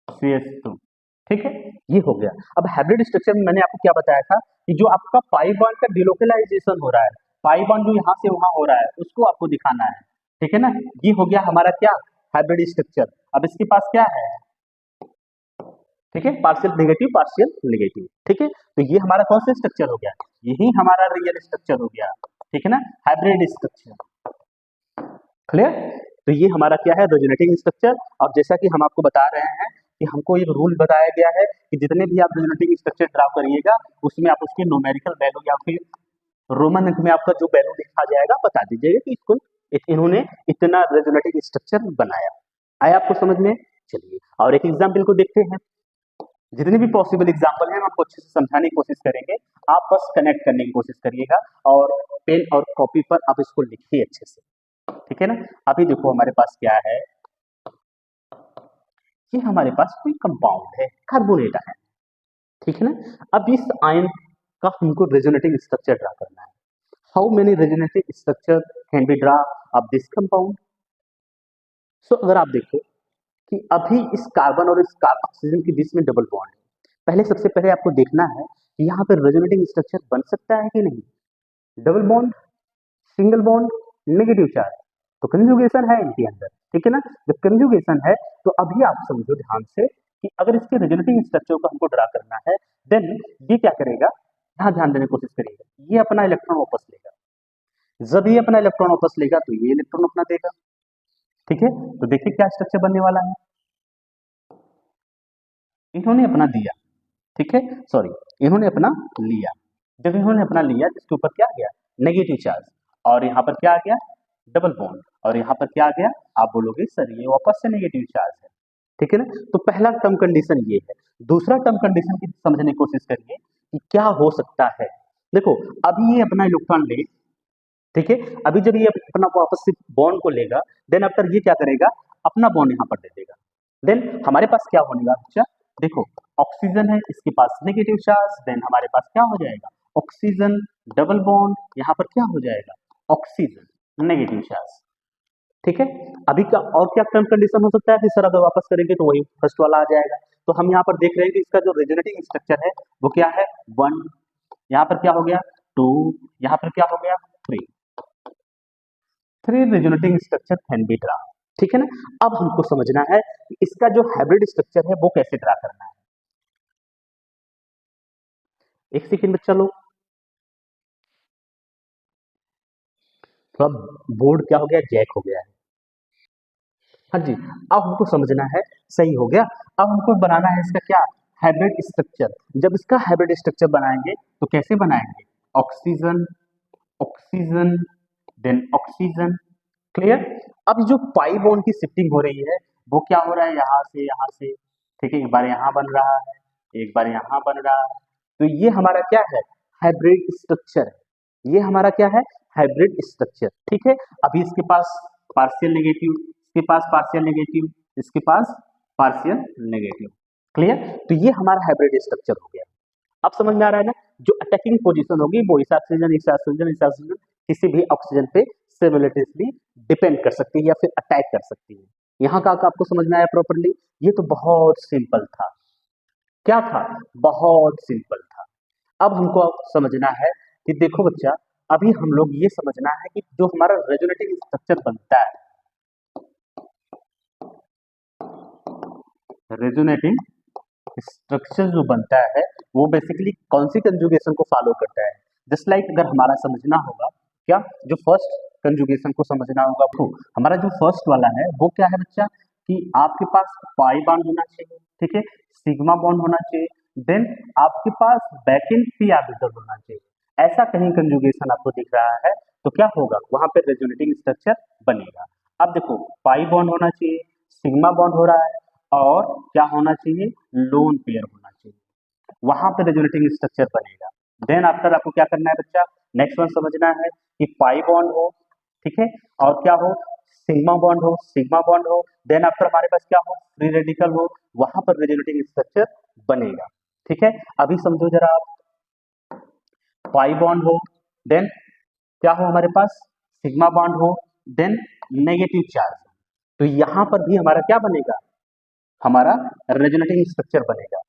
CH2, ठीक है। ये हो गया। अब हाइब्रिड स्ट्रक्चर में मैंने आपको क्या बताया था कि जो आपका पाई बॉन्ड का डिलोकलाइजेशन हो रहा है, पाई बॉन्ड जो यहाँ से वहां हो रहा है उसको आपको दिखाना है, ठीक है ना। ये हो गया हमारा क्या, हाइब्रिड स्ट्रक्चर। अब इसके पास क्या है, ठीक है, पार्शियल नेगेटिव, ठीक है। तो ये हमारा कौन सा स्ट्रक्चर हो गया, यही हमारा रियल स्ट्रक्चर हो गया, ठीक है ना, हाइब्रिड स्ट्रक्चर, क्लियर। तो ये हमारा क्या है, रेजोनेटिंग स्ट्रक्चर। और जैसा कि हम आपको बता रहे हैं कि हमको एक रूल बताया गया है कि जितने भी आप रेजोनेटिंग स्ट्रक्चर ड्रा करिएगा उसमें आप उसके न्यूमेरिकल वैल्यू या फिर रोमन अंक में आपका जो वैल्यू लिखा जाएगा बता दीजिएगा कि इसको इन्होंने इतना रेजोनेटिंग स्ट्रक्चर बनाया। आया आपको समझ में। चलिए और एक एग्जाम्पल को देखते हैं। जितने भी पॉसिबल एग्जाम्पल हैं हम आपको अच्छे से समझाने की कोशिश करेंगे, आप बस कनेक्ट करने की कोशिश करिएगा और पेन और कॉपी पर आप इसको लिखिए अच्छे से, ठीक है ना। अभी देखो हमारे पास क्या है, ये हमारे पास कोई कंपाउंड है, कार्बोनेट है, ठीक है ना। अब इस आयन का हमको रेजोनेटिंग स्ट्रक्चर ड्रा करना है। How many resonating structure can be draw of this compound. So अगर आप देखो कि अभी इस कार्बन और इस ऑक्सीजन के बीच में डबल बॉन्ड है, पहले सबसे पहले आपको देखना है कि यहाँ पर रेजोनेटिंग स्ट्रक्चर बन सकता है कि नहीं। Double bond, single bond, negative charge, तो कंजुगेशन है इनके अंदर, ठीक है ना। जब कंजुगेशन है तो अभी आप समझो ध्यान से कि अगर इसके रेजोनेटिंग स्ट्रक्चर को हमको ड्रा करना है, देन ये क्या करेगा, यहाँ ध्यान देने की कोशिश करिएगा, ये अपना इलेक्ट्रॉन वापस लेगा। जब ये अपना इलेक्ट्रॉन वापस लेगा तो ये इलेक्ट्रॉन अपना देगा, ठीक है। तो देखिए क्या स्ट्रक्चर बनने वाला है, इन्होंने अपना दिया, ठीक है, सॉरी इन्होंने अपना लिया। जब इन्होंने अपना लिया जिसके ऊपर क्या आ गया, नेगेटिव चार्ज, और यहाँ पर क्या आ गया, डबल बॉन्ड, और यहाँ पर क्या आ गया, आप बोलोगे सर ये वापस से नेगेटिव चार्ज है, ठीक है ना। तो पहला टर्म कंडीशन ये है। दूसरा टर्म कंडीशन की समझने की कोशिश करिए कि क्या हो सकता है। देखो अभी ये अपना इलेक्ट्रॉन ले, ठीक है, अभी जब ये अपना वापस से बॉन्ड को लेगा, देन आफ्टर ये क्या करेगा, अपना बॉन्ड यहाँ पर दे देगा। देन हमारे पास क्या होने का बच्चा, देखो ऑक्सीजन है, इसके पास नेगेटिव चार्ज, देन हमारे पास क्या हो जाएगा, ऑक्सीजन डबल बॉन्ड, यहाँ पर क्या हो जाएगा, ऑक्सीजन नेगेटिव चार्ज, ठीक है। अभी का और क्या टर्म कंडीशन हो सकता है, फिर सर अगर वापस करेंगे तो वही फर्स्ट वाला आ जाएगा। तो हम यहाँ पर देख रहे हैं कि इसका जो रेजोनेटिंग स्ट्रक्चर है वो क्या है, 1, यहाँ पर क्या हो गया 2, यहाँ पर क्या हो गया 3, 3 resonating structure can be draw, ठीक है ना। अब हमको समझना है कि इसका जो हाइब्रिड स्ट्रक्चर है वो कैसे ड्रा करना है। एक सेकेंड बच्चा लोग, थोड़ा बोर्ड क्या हो गया, जैक हो गया है। हाँ जी, अब हमको समझना है, सही हो गया। अब हमको बनाना है इसका क्या, हाइब्रिड स्ट्रक्चर। जब इसका हाइब्रिड स्ट्रक्चर बनाएंगे तो कैसे बनाएंगे, oxygen oxygen then oxygen, clear. अब जो पाई बॉन्ड की शिफ्टिंग हो रही है वो क्या हो रहा है, यहाँ से, ठीक है, एक बार यहाँ बन रहा है, एक बार यहाँ बन रहा है। तो ये हमारा क्या है, हाइब्रिड स्ट्रक्चर है। ये हमारा क्या है, हाइब्रिड स्ट्रक्चर, ठीक है। अभी इसके पास पार्शियल नेगेटिव, इसके पास पार्शियल नेगेटिव, इसके पास पार्शियल नेगेटिव, क्लियर। तो ये हमारा हाइब्रिड स्ट्रक्चर हो गया। अब समझ में आ रहा है ना, जो अटैकिंग पोजीशन होगी वो इस ऑक्सीजन इस ऑक्सीजन इस ऑक्सीजन किसी भी ऑक्सीजन पे सिमुलेटेसली डिपेंड कर सकती है या फिर अटैक कर सकती है। यहाँ का आपको समझ में आया प्रॉपरली। ये तो बहुत सिंपल था, क्या था, बहुत सिंपल था। अब हमको समझना है कि देखो बच्चा, अभी हम लोग ये समझना है कि जो हमारा रेजोनेटिंग स्ट्रक्चर बनता है, रेजोनेटिंग स्ट्रक्चर जो बनता है वो बेसिकली कौन सी कंजुगेशन को फॉलो करता है। जस्ट लाइक अगर हमारा समझना होगा क्या, जो फर्स्ट कंजुगेशन को समझना होगा, तो हमारा जो फर्स्ट वाला है वो क्या है बच्चा, कि आपके पास पाई बॉन्ड होना चाहिए, ठीक है, सिग्मा बॉन्ड होना चाहिए, देन आपके पास बैक एंड पी ऑर्बिटल होना चाहिए। ऐसा कहीं कंजुगेशन आपको दिख रहा है तो क्या होगा, वहां पे रेजोनेटिंग स्ट्रक्चर बनेगा। अब देखो पाई बॉन्ड होना चाहिए, सिग्मा बॉन्ड हो रहा है, और क्या होना चाहिए, लोन पेयर होना चाहिए, वहां पे रेजोनेटिंग स्ट्रक्चर बनेगा। देन आफ्टर आपको क्या करना है बच्चा, नेक्स्ट वन समझना है कि पाई बॉन्ड हो, ठीक है, और क्या हो, सिग्मा बॉन्ड हो, सिग्मा बॉन्ड हो, देन आफ्टर हमारे पास क्या हो, फ्री रेडिकल हो, वहां पर रेजोनेटिंग स्ट्रक्चर बनेगा। ठीक है, अभी समझो जरा आप, पाई बॉन्ड हो, देन क्या हो हमारे पास, सिग्मा बॉन्ड हो, देन नेगेटिव चार्ज, तो यहां पर भी हमारा क्या बनेगा, हमारा रेजोनेटिंग स्ट्रक्चर बनेगा।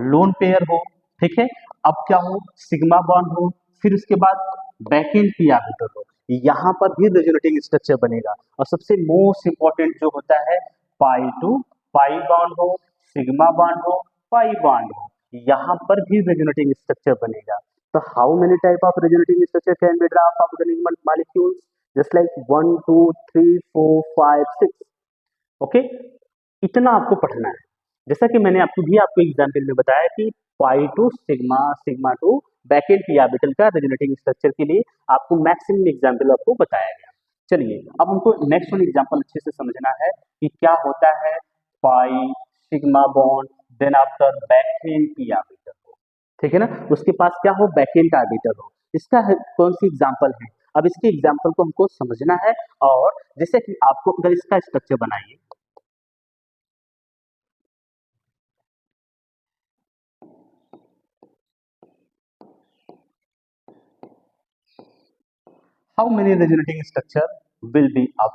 लोन पेयर हो, ठीक है, अब क्या हो, सिग्मा बॉन्ड हो, फिर उसके बाद बैक एंड पी ऑर्बिटल हो, यहां पर भी रेजोनेटिंग स्ट्रक्चर बनेगा। और सबसे मोस्ट इंपॉर्टेंट जो होता है, पाई टू पाई बॉन्ड हो, सिग्मा बॉन्ड हो, पाई बॉन्ड हो, यहां पर भी रेजोनेटिंग स्ट्रक्चर बनेगा। तो how many type of resonating structure can B draft of organic molecules, just like 1 2 3 4 5 6। Okay, इतना आपको पढ़ना है। जैसा कि मैंने आपको भी आपको एग्जाम्पल में बताया कि pi to sigma, sigma to back and p orbital का रेजोनेटिंग स्ट्रक्चर के लिए आपको मैक्सिमम एग्जाम्पल आपको बताया गया। चलिए अब हमको नेक्स्ट वन एग्जाम्पल अच्छे से समझना है कि क्या होता है pi sigma bond, then after back and p orbital हो, ठीक है ना, उसके पास क्या हो, बैक एंड ऑर्बिटल हो, इसका कौन सी एग्जाम्पल है। अब इसके एग्जाम्पल को हमको समझना है, और जैसे कि आपको अगर इसका स्ट्रक्चर बनाइए, how many resonating structure will be up.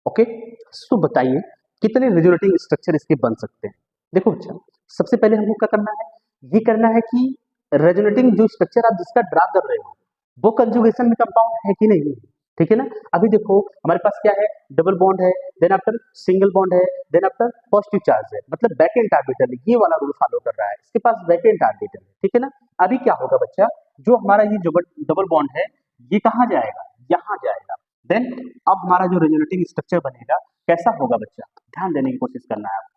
Okay, so बताइए कितने रेजोनेटिंग स्ट्रक्चर इसके बन सकते हैं। देखो अच्छा, सबसे पहले हमको क्या करना है, ये करना है कि रेजोनेटिंग जो स्ट्रक्चर आप जिसका ड्रा कर रहे हो वो कंजुगेशन में कंपाउंड है कि नहीं, ठीक है ना। अभी देखो हमारे पास क्या है, डबल बॉन्ड है, देन आफ्टर सिंगल बॉन्ड है, देन आफ्टर पॉजिटिव चार्ज है, मतलब बैक एंड ऑर्बिटल ये वाला रूल फॉलो कर रहा है, इसके पास बैक एंड ऑर्बिटल है, ठीक है ना। अभी क्या होगा बच्चा, जो हमारा ये डबल बॉन्ड है ये कहाँ जाएगा, यहाँ जाएगा। देन अब हमारा जो रेजोनेटिंग स्ट्रक्चर बनेगा कैसा होगा बच्चा, ध्यान देने की कोशिश करना है आप।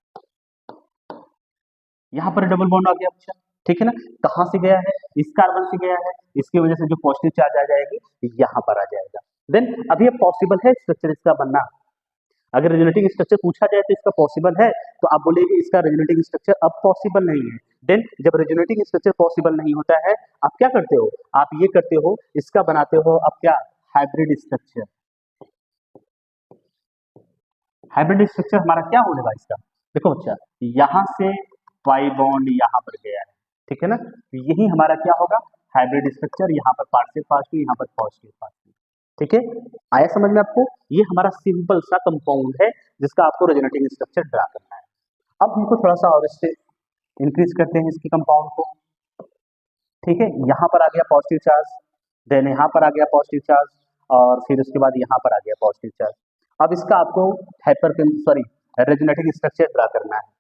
यहाँ पर डबल बॉन्ड आ गया बच्चा, ठीक है ना, कहाँ से गया है, इस कार्बन से गया है, इसकी वजह से जो पॉजिटिव चार्ज आ जाएगी यहाँ पर आ जाएगा। देन अभी अब पॉसिबल है स्ट्रक्चर इसका बनना, अगर रेजोनेटिंग स्ट्रक्चर पूछा जाए तो इसका पॉसिबल है, तो आप बोलेंगे इसका रेजोनेटिंग स्ट्रक्चर अब पॉसिबल नहीं है। देन जब रेजोनेटिंग स्ट्रक्चर पॉसिबल नहीं होता है, आप क्या करते हो, आप ये करते हो, इसका बनाते हो अब क्या, हाइब्रिड स्ट्रक्चर। हाइब्रिड स्ट्रक्चर हमारा क्या होने वाला इसका, देखो बच्चा, यहाँ से पाई बॉन्ड यहाँ पर गया है, ठीक है ना, तो यही हमारा क्या होगा, हाइब्रिड स्ट्रक्चर, यहाँ पर पार्शियल पॉजिटिव, यहाँ पर पॉजिटिव पॉजिटिव, ठीक है। आया समझ में आपको, ये हमारा सिंपल सा कंपाउंड है जिसका आपको रेजोनेटिंग स्ट्रक्चर ड्रा करना है। अब हमको थोड़ा सा और इससे इंक्रीज करते हैं इसके कंपाउंड को, ठीक है, यहाँ पर आ गया पॉजिटिव चार्ज, देन यहाँ पर आ गया पॉजिटिव चार्ज, और फिर उसके बाद यहाँ पर आ गया पॉजिटिव चार्ज। अब इसका आपको hyper sorry resonating structure draw करना है।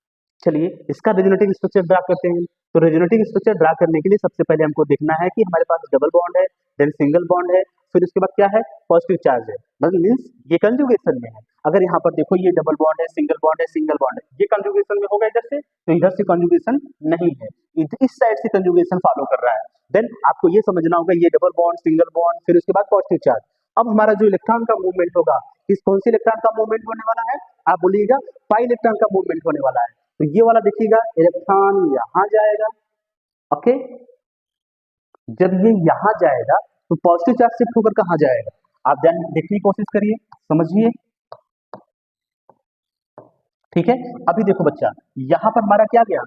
चलिए इसका रेजोनेटिंग स्ट्रक्चर ड्रा करते हैं। तो रेजोनेटिंग स्ट्रक्चर ड्रा करने के लिए सबसे पहले हमको देखना है कि हमारे पास डबल बॉन्ड है, देन सिंगल बॉन्ड है, फिर उसके बाद क्या है, पॉजिटिव चार्ज है, मतलब मीन्स ये कंजुगेशन में है। अगर यहाँ पर देखो ये डबल बॉन्ड है, सिंगल बॉन्ड है, सिंगल बॉन्ड है, ये कंजुगेशन में होगा इधर से, तो इधर से कंजुगेशन नहीं है, इस साइड से कंजुगेशन फॉलो कर रहा है। देन आपको ये समझना होगा ये डबल बॉन्ड, सिंगल बॉन्ड, फिर उसके बाद पॉजिटिव चार्ज। अब हमारा जो इलेक्ट्रॉन का मूवमेंट होगा, किस कौन सी इलेक्ट्रॉन का मूवमेंट होने वाला है, आप बोलिएगा पाई इलेक्ट्रॉन का मूवमेंट होने वाला है। तो ये वाला देखिएगा इलेक्ट्रॉन यहाँ जाएगा, ओके, जब ये यहाँ जाएगा तो पॉजिटिव चार्ज शिफ्ट होकर कहाँ जाएगा, आप ध्यान देखने की कोशिश करिए, समझिए, ठीक है। अभी देखो बच्चा, यहाँ पर हमारा क्या गया,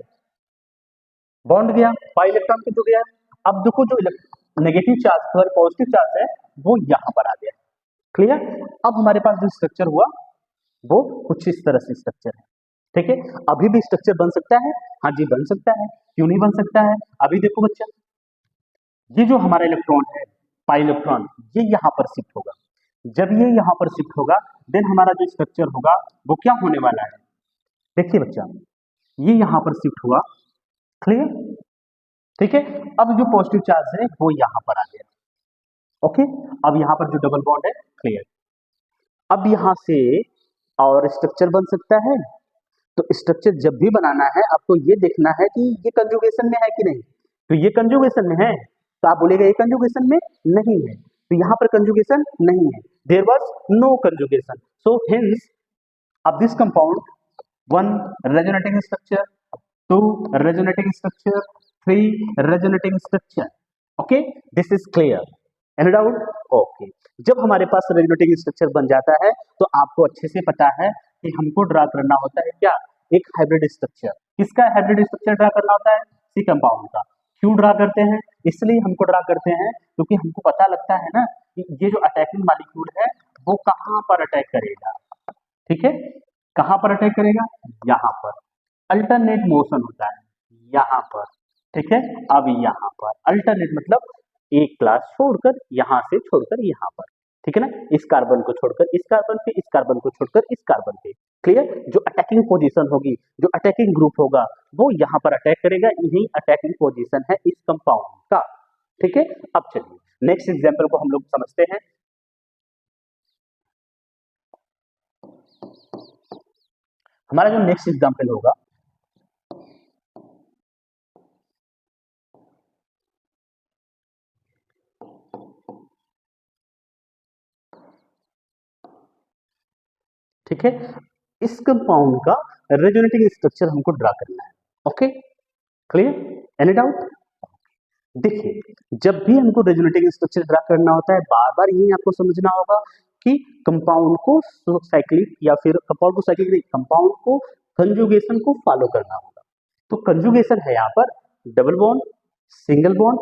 बॉन्ड गया, पाई इलेक्ट्रॉन के जो गया। अब देखो जो negative charge sorry positive charge है वो यहाँ पर आ गया, क्लियर। अब हमारे पास जो स्ट्रक्चर हुआ वो कुछ इस तरह से स्ट्रक्चर है, ठीक है। अभी भी स्ट्रक्चर बन सकता है, हाँ जी बन सकता है, क्यों नहीं बन सकता है। अभी देखो बच्चा, ये जो हमारा इलेक्ट्रॉन है, पाई इलेक्ट्रॉन, ये यहाँ पर शिफ्ट होगा, जब ये यहाँ पर शिफ्ट होगा देन हमारा जो स्ट्रक्चर होगा वो क्या होने वाला है, देखिए बच्चा, ये यहाँ पर शिफ्ट हुआ, क्लियर, ठीक है। अब जो पॉजिटिव चार्ज है वो यहाँ पर आ गया, ओके। अब यहाँ पर जो डबल बॉन्ड है, क्लियर। अब यहाँ से और स्ट्रक्चर बन सकता है, तो स्ट्रक्चर जब भी बनाना है आपको ये देखना है कि ये कंजुगेशन में है कि नहीं। तो ये कंजुगेशन में है तो आप बोलेगा ये कंजुगेशन में नहीं है, तो यहाँ पर कंजुगेशन नहीं है, there was no conjugation, so hence of this compound, one resonating structure, two resonating structure, three resonating structure. Okay, this is clear. Any doubt? Okay. जब हमारे पास रेजोनेटिंग स्ट्रक्चर बन जाता है तो आपको अच्छे से पता है कि हमको ड्रा करना होता है क्या, एक हाइब्रिड स्ट्रक्चर। किसका हाइब्रिड स्ट्रक्चर ड्रा करना होता है, सी कंपाउंड का। क्यों ड्रा करते हैं, इसलिए हमको ड्रा करते हैं क्योंकि हमको पता लगता है ना कि ये जो अटैकिंग मॉलिक्यूल है वो कहाँ पर अटैक करेगा। ठीक है, कहां पर अटैक करेगा, यहां पर। अल्टरनेट मोशन होता है यहां पर। ठीक है, अब यहां पर अल्टरनेट मतलब एक क्लास छोड़कर यहां से छोड़कर यहां पर। ठीक है ना, इस कार्बन को छोड़कर इस कार्बन पे, इस कार्बन को छोड़कर इस कार्बन पे। क्लियर, जो अटैकिंग पोजीशन होगी, जो अटैकिंग ग्रुप होगा वो यहां पर अटैक करेगा, यही अटैकिंग पोजीशन है इस कंपाउंड का। ठीक है, अब चलिए नेक्स्ट एग्जांपल को हम लोग समझते हैं। हमारा जो नेक्स्ट एग्जांपल होगा ठीक है, इस कंपाउंड का रेजोनेटिंग स्ट्रक्चर हमको ड्रा करना है। Okay, clear, any doubt. देखिए, जब भी हमको रेजोनेटिंग स्ट्रक्चर ड्रा करना होता है बार बार यही आपको समझना होगा कि कंपाउंड को साइक्लिक या फिर कंपाउंड को साइक्लिक नहीं, कंपाउंड को कंजुगेशन को फॉलो करना होगा। तो कंजुगेशन है यहाँ पर double bond, single bond,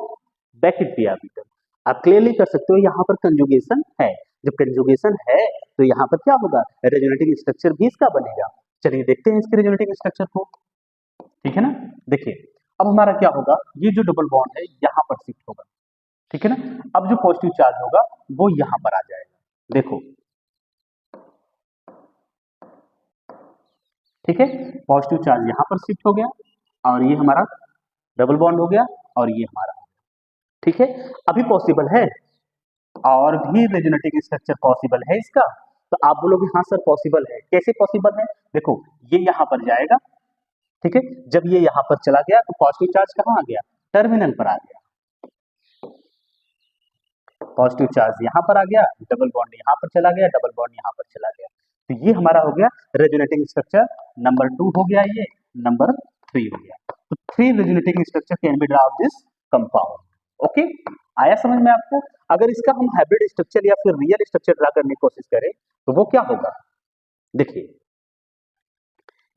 bracket P orbital. आप क्लियरली कर सकते हो यहाँ पर कंजुगेशन है। जब कंजुगेशन है तो यहाँ पर क्या होगा, रेजोनेटिंग स्ट्रक्चर भी इसका बनेगा। चलिए देखते हैं इसके रेजोनेटिंग स्ट्रक्चर को। ठीक है ना, देखिए अब हमारा क्या होगा, ये जो डबल बॉन्ड है यहाँ पर शिफ्ट होगा। ठीक है ना, अब जो पॉजिटिव चार्ज होगा वो यहाँ पर आ जाएगा। देखो, ठीक है, पॉजिटिव चार्ज यहाँ पर शिफ्ट हो गया और ये हमारा डबल बॉन्ड हो गया और ये हमारा। ठीक है, अभी पॉसिबल है और भी रेजोनेटिंग स्ट्रक्चर पॉसिबल है इसका। तो आप बोलोगे हाँ सर पॉसिबल है, कैसे पॉसिबल है, देखो ये यहाँ पर जाएगा। ठीक है, जब ये यहाँ पर चला गया तो पॉजिटिव चार्ज कहाँ आ गया, टर्मिनल पर आ गया। पॉजिटिव चार्ज यहाँ पर आ गया, डबल बॉन्ड यहाँ पर चला गया, डबल बॉन्ड यहाँ पर चला गया। तो ये हमारा हो गया रेजोनेटिंग स्ट्रक्चर नंबर 2 हो गया, ये नंबर 3 हो गया। तो 3 resonating structure can be draw of this compound. Okay, आया समझ में आपको। अगर इसका हम हाइब्रिड स्ट्रक्चर या फिर रियल स्ट्रक्चर ड्रा करने की कोशिश करें तो वो क्या होगा, देखिए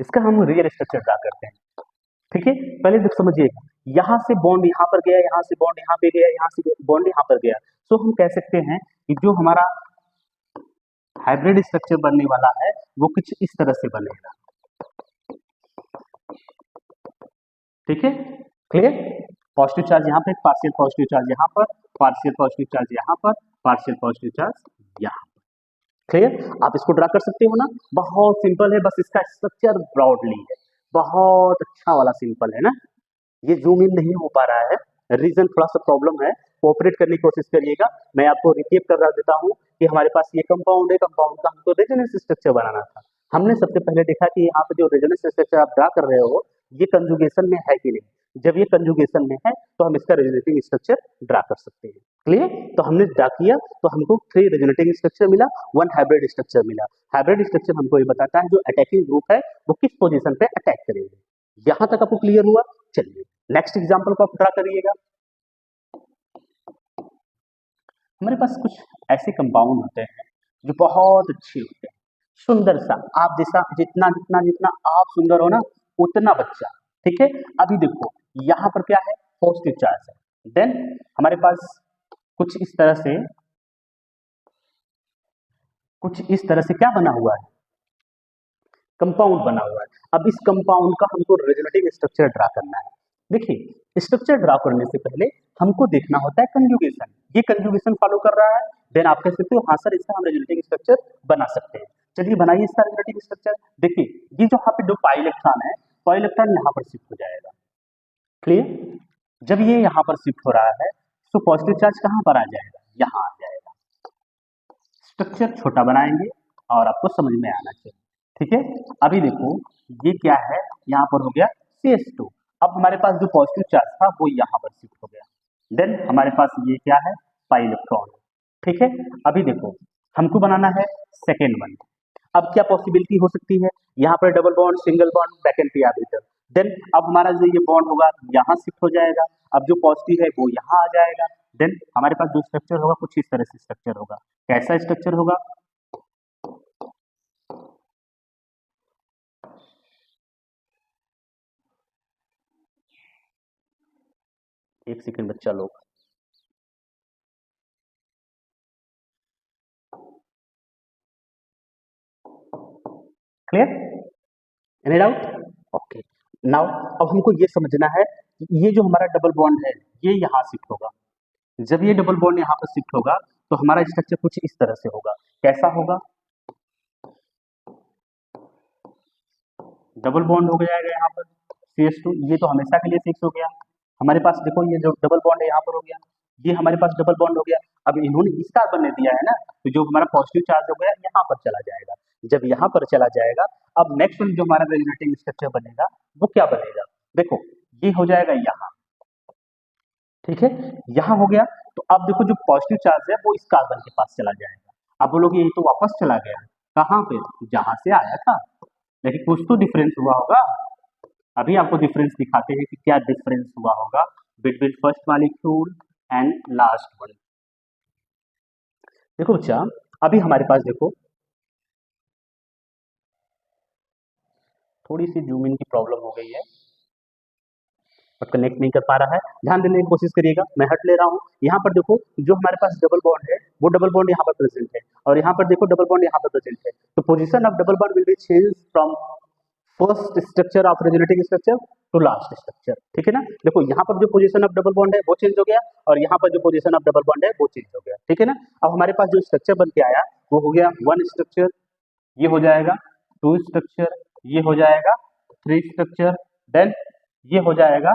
इसका हम रियल स्ट्रक्चर ड्रा करते हैं। ठीक है, पहले देख समझिए, यहाँ से बॉन्ड यहाँ पर गया, यहाँ से बॉन्ड यहाँ पे गया, यहाँ से बॉन्ड यहाँ पर गया। सो हम कह सकते हैं कि जो हमारा हाइब्रिड स्ट्रक्चर बनने वाला है वो कुछ इस तरह से बनेगा। ठीक है, क्लियर, पॉजिटिव चार्ज यहाँ पे, पार्शियल पॉजिटिव चार्ज यहाँ पर, पार्शियल पॉजिटिव चार्ज यहाँ पर, पार्शियल पॉजिटिव चार्ज यहाँ पर। क्लियर, आप इसको ड्रा कर सकते हो ना, बहुत सिंपल है, बस इसका स्ट्रक्चर ब्रॉडली है, बहुत अच्छा वाला सिंपल है ना। ये जूम इन नहीं हो पा रहा है, रीजन थोड़ा सा प्रॉब्लम है, कोऑपरेट करने की कोशिश करिएगा। मैं आपको रिपीट कर रहा देता हूँ कि हमारे पास ये कंपाउंड है, कंपाउंड का हमको रेजोनेंस स्ट्रक्चर बनाना था। हमने सबसे पहले देखा कि यहाँ पे जो रेजोनेंस स्ट्रक्चर आप ड्रा कर रहे हो ये कंजुगेशन में है कि नहीं। जब ये कंजुगेशन में है तो हम इसका रेजोनेटिंग स्ट्रक्चर ड्रा कर सकते हैं। क्लियर, तो हमने ड्रा किया तो हमको 3 रेजोनेटिंग स्ट्रक्चर मिला, 1 हाइब्रिड स्ट्रक्चर मिला। हाइब्रिड स्ट्रक्चर हमको ये बताता है जो अटैकिंग ग्रुप है वो किस पोजीशन पे अटैक करेंगे। यहां तक आपको क्लियर हुआ। चलिए नेक्स्ट एग्जांपल को आप ड्रा करिएगा। हमारे पास कुछ ऐसे कंपाउंड होते हैं जो बहुत अच्छे होते हैं, सुंदर सा, आप जैसा जितना जितना जितना आप सुंदर हो ना उतना बच्चा। ठीक है, अभी देखो यहाँ पर क्या है, पॉजिटिव चार्ज है। देन हमारे पास कुछ इस तरह से क्या बना हुआ है, कंपाउंड बना हुआ है। अब इस कंपाउंड का हमको रेजोनेटिंग स्ट्रक्चर ड्रा करना है। देखिए स्ट्रक्चर ड्रा करने से पहले हमको देखना होता है कंजुगेशन, ये कंजुगेशन फॉलो कर रहा है, देन आप कह सकते हो हाँ सर इसका हम रेजोनेटिंग स्ट्रक्चर बना सकते हैं। चलिए बनाइए इसका रेजोनेटिंग स्ट्रक्चर। देखिए ये जो यहाँ पे 2 पाई इलेक्ट्रॉन है, पाई इलेक्ट्रॉन यहाँ पर शिफ्ट हो जाएगा। क्लियर, जब ये यहाँ पर शिफ्ट हो रहा है तो पॉजिटिव चार्ज कहाँ पर आ जाएगा, यहाँ आ जाएगा। स्ट्रक्चर छोटा बनाएंगे और आपको समझ में आना चाहिए। ठीक है। अभी देखो ये क्या है, यहाँ पर हो गया CH2। अब हमारे पास जो पॉजिटिव चार्ज था वो यहाँ पर शिफ्ट हो गया। देन हमारे पास ये क्या है, पाई इलेक्ट्रॉन। ठीक है। अभी देखो हमको बनाना है सेकेंड वन। अब क्या पॉसिबिलिटी हो सकती है, यहाँ पर double bond, single bond, back p orbital. Then अब हमारा जो ये बॉन्ड होगा यहाँ शिफ्ट हो जाएगा। अब जो पॉजिटिव है वो यहाँ आ जाएगा। देन हमारे पास जो स्ट्रक्चर होगा कुछ इस तरह से स्ट्रक्चर होगा। कैसा स्ट्रक्चर होगा, एक सेकंड बच्चा लोग। Clear, any doubt? Okay. Now अब हमको ये समझना है कि ये जो हमारा डबल बॉन्ड है ये यहाँ शिफ्ट होगा। जब ये डबल बॉन्ड यहाँ पर शिफ्ट होगा तो हमारा स्ट्रक्चर कुछ इस तरह से होगा। कैसा होगा, डबल बॉन्ड हो जाएगा यहाँ पर CH2, ये तो हमेशा के लिए फिक्स हो गया। हमारे पास देखो ये जो डबल बॉन्ड है यहाँ पर हो गया, ये हमारे पास डबल बॉन्ड हो गया। अब इन्होंने इस कार्बन ने दिया है ना, तो जो हमारा पॉजिटिव चार्ज हो गया यहाँ पर चला जाएगा। जब यहाँ पर चला जाएगा, अब नेक्स्ट जो हमारा रेजोनेटिंग स्ट्रक्चर बनेगा वो क्या बनेगा, देखो ये हो जाएगा यहाँ। ठीक है, यहाँ हो गया। तो अब देखो जो पॉजिटिव चार्ज है वो इस कार्बन के पास चला जाएगा। अब बोलोगे ये तो वापस चला गया, कहाँ पे, जहां से आया था, लेकिन कुछ तो डिफरेंस हुआ होगा। अभी आपको डिफरेंस दिखाते हैं कि क्या डिफरेंस हुआ होगा between first molecule and last one. देखो बच्चा, अभी हमारे पास देखो थोड़ी सी जूम इन की प्रॉब्लम हो गई है और कनेक्ट नहीं कर पा रहा है, ध्यान देने की कोशिश करिएगा। मैं हट ले रहा हूँ। यहाँ पर देखो जो हमारे पास डबल बॉन्ड है वो डबल बॉन्ड यहाँ पर प्रेजेंट है, और यहाँ पर देखो डबल बॉन्ड यहाँ पर प्रेजेंट है। तो position of double bond will be change from first structure of resonating structure to last structure. ठीक है ना, देखो यहाँ पर जो पोजीशन ऑफ डबल बॉन्ड है वो चेंज हो गया, और यहाँ पर जो पोजीशन ऑफ डबल बॉन्ड है वो चेंज हो गया। ठीक है ना, अब हमारे पास जो स्ट्रक्चर बन के आया वो हो गया वन स्ट्रक्चर, ये हो जाएगा टू स्ट्रक्चर, ये हो जाएगा थ्री स्ट्रक्चर, देन ये हो जाएगा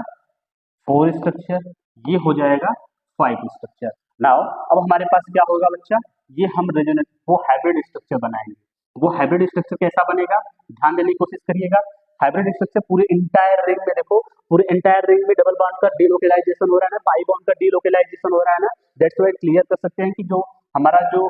फोर स्ट्रक्चर, ये हो जाएगा फाइव स्ट्रक्चर। नाउ अब हमारे पास क्या होगा बच्चा, ये हम रेजोनेट वो हाइब्रिड स्ट्रक्चर बनाएंगे। वो हाइब्रिड स्ट्रक्चर कैसा बनेगा, ध्यान देने की कोशिश करिएगा। हाइब्रिड स्ट्रक्चर पूरे इंटायर रिंग में देखो, पूरे इंटायर रिंग में डबल बॉन्ड का डीलोकेलाइजेशन हो रहा है ना, पाई बॉन्ड का डीलोकेलाइजेशन हो रहा है ना। दैट्स व्हाई क्लियर कर सकते हैं कि जो हमारा जो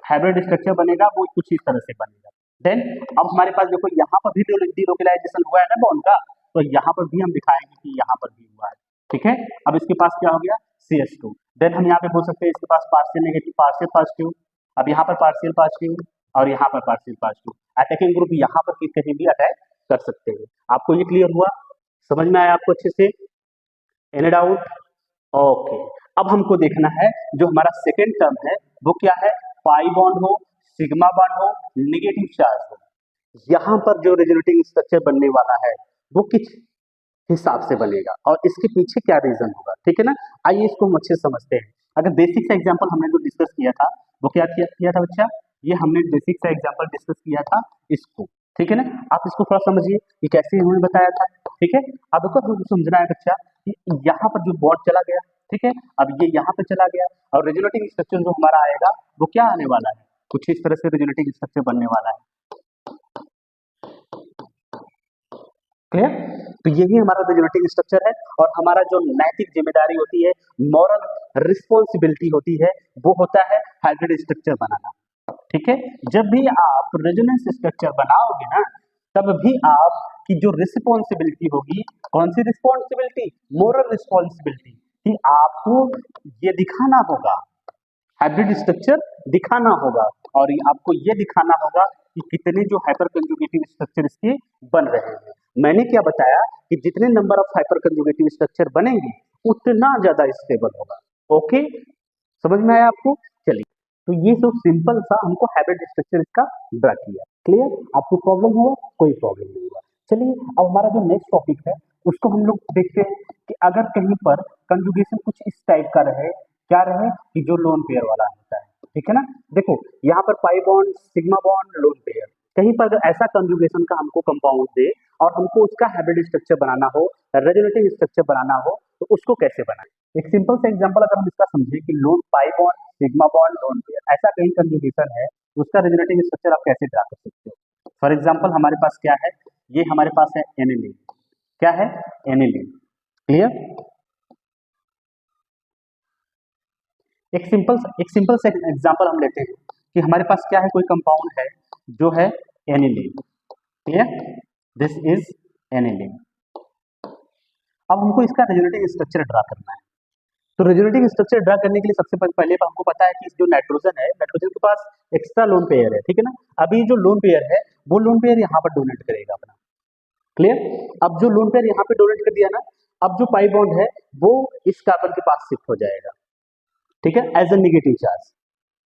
हाइब्रिड स्ट्रक्चर बनेगा वो कुछ इस तरह से बनेगा। देन अब हमारे पास देखो यहाँ पर भी डीलोकेलाइजेशन हुआ है ना बॉन्ड का, तो यहाँ पर भी हम दिखाएंगे कि यहाँ पर भी हुआ है। ठीक है, अब इसके पास क्या हो गया CH2। देन हम यहाँ पे बोल सकते हैं इसके पास पार्शियल नेगेटिव, पार्शियल पॉजिटिव, अब यहाँ पर पार्शियल पॉजिटिव और यहाँ पर पार्शियल पॉजिटिव। अटैकिंग ग्रुप यहाँ पर कहीं भी अटैक कर सकते हैं। आपको ये क्लियर हुआ, समझ में आया आपको अच्छे से, एनी डाउट? ओके। अब हमको देखना है जो हमारा सेकेंड टर्म है वो क्या है, पाई बॉन्ड हो, सिग्मा बॉन्ड हो, नेगेटिव चार्ज हो, यहाँ पर जो रेजोनेटिंग स्ट्रक्चर बनने वाला है वो किस हिसाब से बनेगा और इसके पीछे क्या रीजन होगा। ठीक है ना, आइए इसको हम अच्छे से समझते हैं। अगर बेसिक सा एग्जांपल हमने जो डिस्कस किया था वो क्या किया था बच्चा, ये हमने बेसिक सा एग्जांपल डिस्कस किया था इसको। ठीक है ना, आप इसको थोड़ा समझिए कि कैसे इन्होंने बताया था। ठीक है, अब देखो हमको समझना है बच्चा कि यहाँ पर जो बॉन्ड चला गया, ठीक है, अब ये यहाँ पर चला गया, और रेजोनेटिंग स्ट्रक्चर जो हमारा आएगा वो क्या आने वाला है, कुछ इस तरह से रेजोनेटिंग स्ट्रक्चर बनने वाला है। क्लियर, तो यही हमारा रेजोनेटिंग स्ट्रक्चर है, और हमारा जो नैतिक जिम्मेदारी होती है, मॉरल रिस्पॉन्सिबिलिटी होती है, वो होता है हाइब्रिड स्ट्रक्चर बनाना। ठीक है, जब भी आप रेजोनेंस स्ट्रक्चर बनाओगे ना, तब भी आपकी जो रिस्पॉन्सिबिलिटी होगी, कौन सी रिस्पॉन्सिबिलिटी, मोरल रिस्पॉन्सिबिलिटी, कि आपको ये दिखाना होगा, हाइब्रिड स्ट्रक्चर दिखाना होगा, और आपको ये दिखाना होगा कि कितने जो हाइपर कंजुगेटिव स्ट्रक्चर इसके बन रहे हैं। मैंने क्या बताया कि जितने number of hyper conjugative structure बनेंगे उतना ज्यादा स्टेबल होगा। ओके, समझ में आया आपको? चलिए, तो ये जो सिंपल सा हमको हाइब्रिड स्ट्रक्चर इसका ड्रा किया। क्लियर, आपको प्रॉब्लम हुआ? कोई प्रॉब्लम नहीं हुआ। चलिए, अब हमारा जो नेक्स्ट टॉपिक है उसको हम लोग देखते हैं कि अगर कहीं पर कंजुगेशन कुछ इस टाइप का रहे, क्या रहे कि जो लोन पेयर वाला होता है। ठीक है ना, देखो यहाँ पर pi bond, sigma bond, lone pair, कहीं पर अगर ऐसा कंजुगेशन का हमको कंपाउंड दे और हमको उसका हाइब्रिड स्ट्रक्चर बनाना हो, रेजोनेटिंग स्ट्रक्चर बनाना हो, तो उसको कैसे बनाएं। एक सिंपल सा एग्जांपल अगर हम इसका समझें कि loan pi bond, sigma bond, lone pair, ऐसा कहीं कंजुगेशन है, उसका रेजोनेटिंग स्ट्रक्चर आप कैसे ड्रा कर सकते हो। फॉर एग्जाम्पल हमारे पास क्या है, ये हमारे पास है एनिलीन, क्या है एनिलीन, क्लियर। एक सिंपल से एग्जांपल हम लेते हैं कि हमारे पास क्या है, कोई कंपाउंड है जो है aniline, clear, this is aniline. अब हमको इसका रेजोनेटिंग स्ट्रक्चर ड्रा करना है। तो रेजोनेटिंग स्ट्रक्चर ड्रा करने के लिए सबसे पहले हमको पता है कि जो नाइट्रोजन है, नाइट्रोजन के पास एक्स्ट्रा लोन पेयर है, ठीक है ना। अभी जो लोन पेयर है वो लोन पेयर यहाँ पर डोनेट करेगा अपना, क्लियर। अब जो लोन पेयर यहाँ पे डोनेट कर दिया ना, अब जो पाई बॉन्ड है वो इस कार्बन के पास शिफ्ट हो जाएगा, ठीक है, एज ए नेगेटिव चार्ज।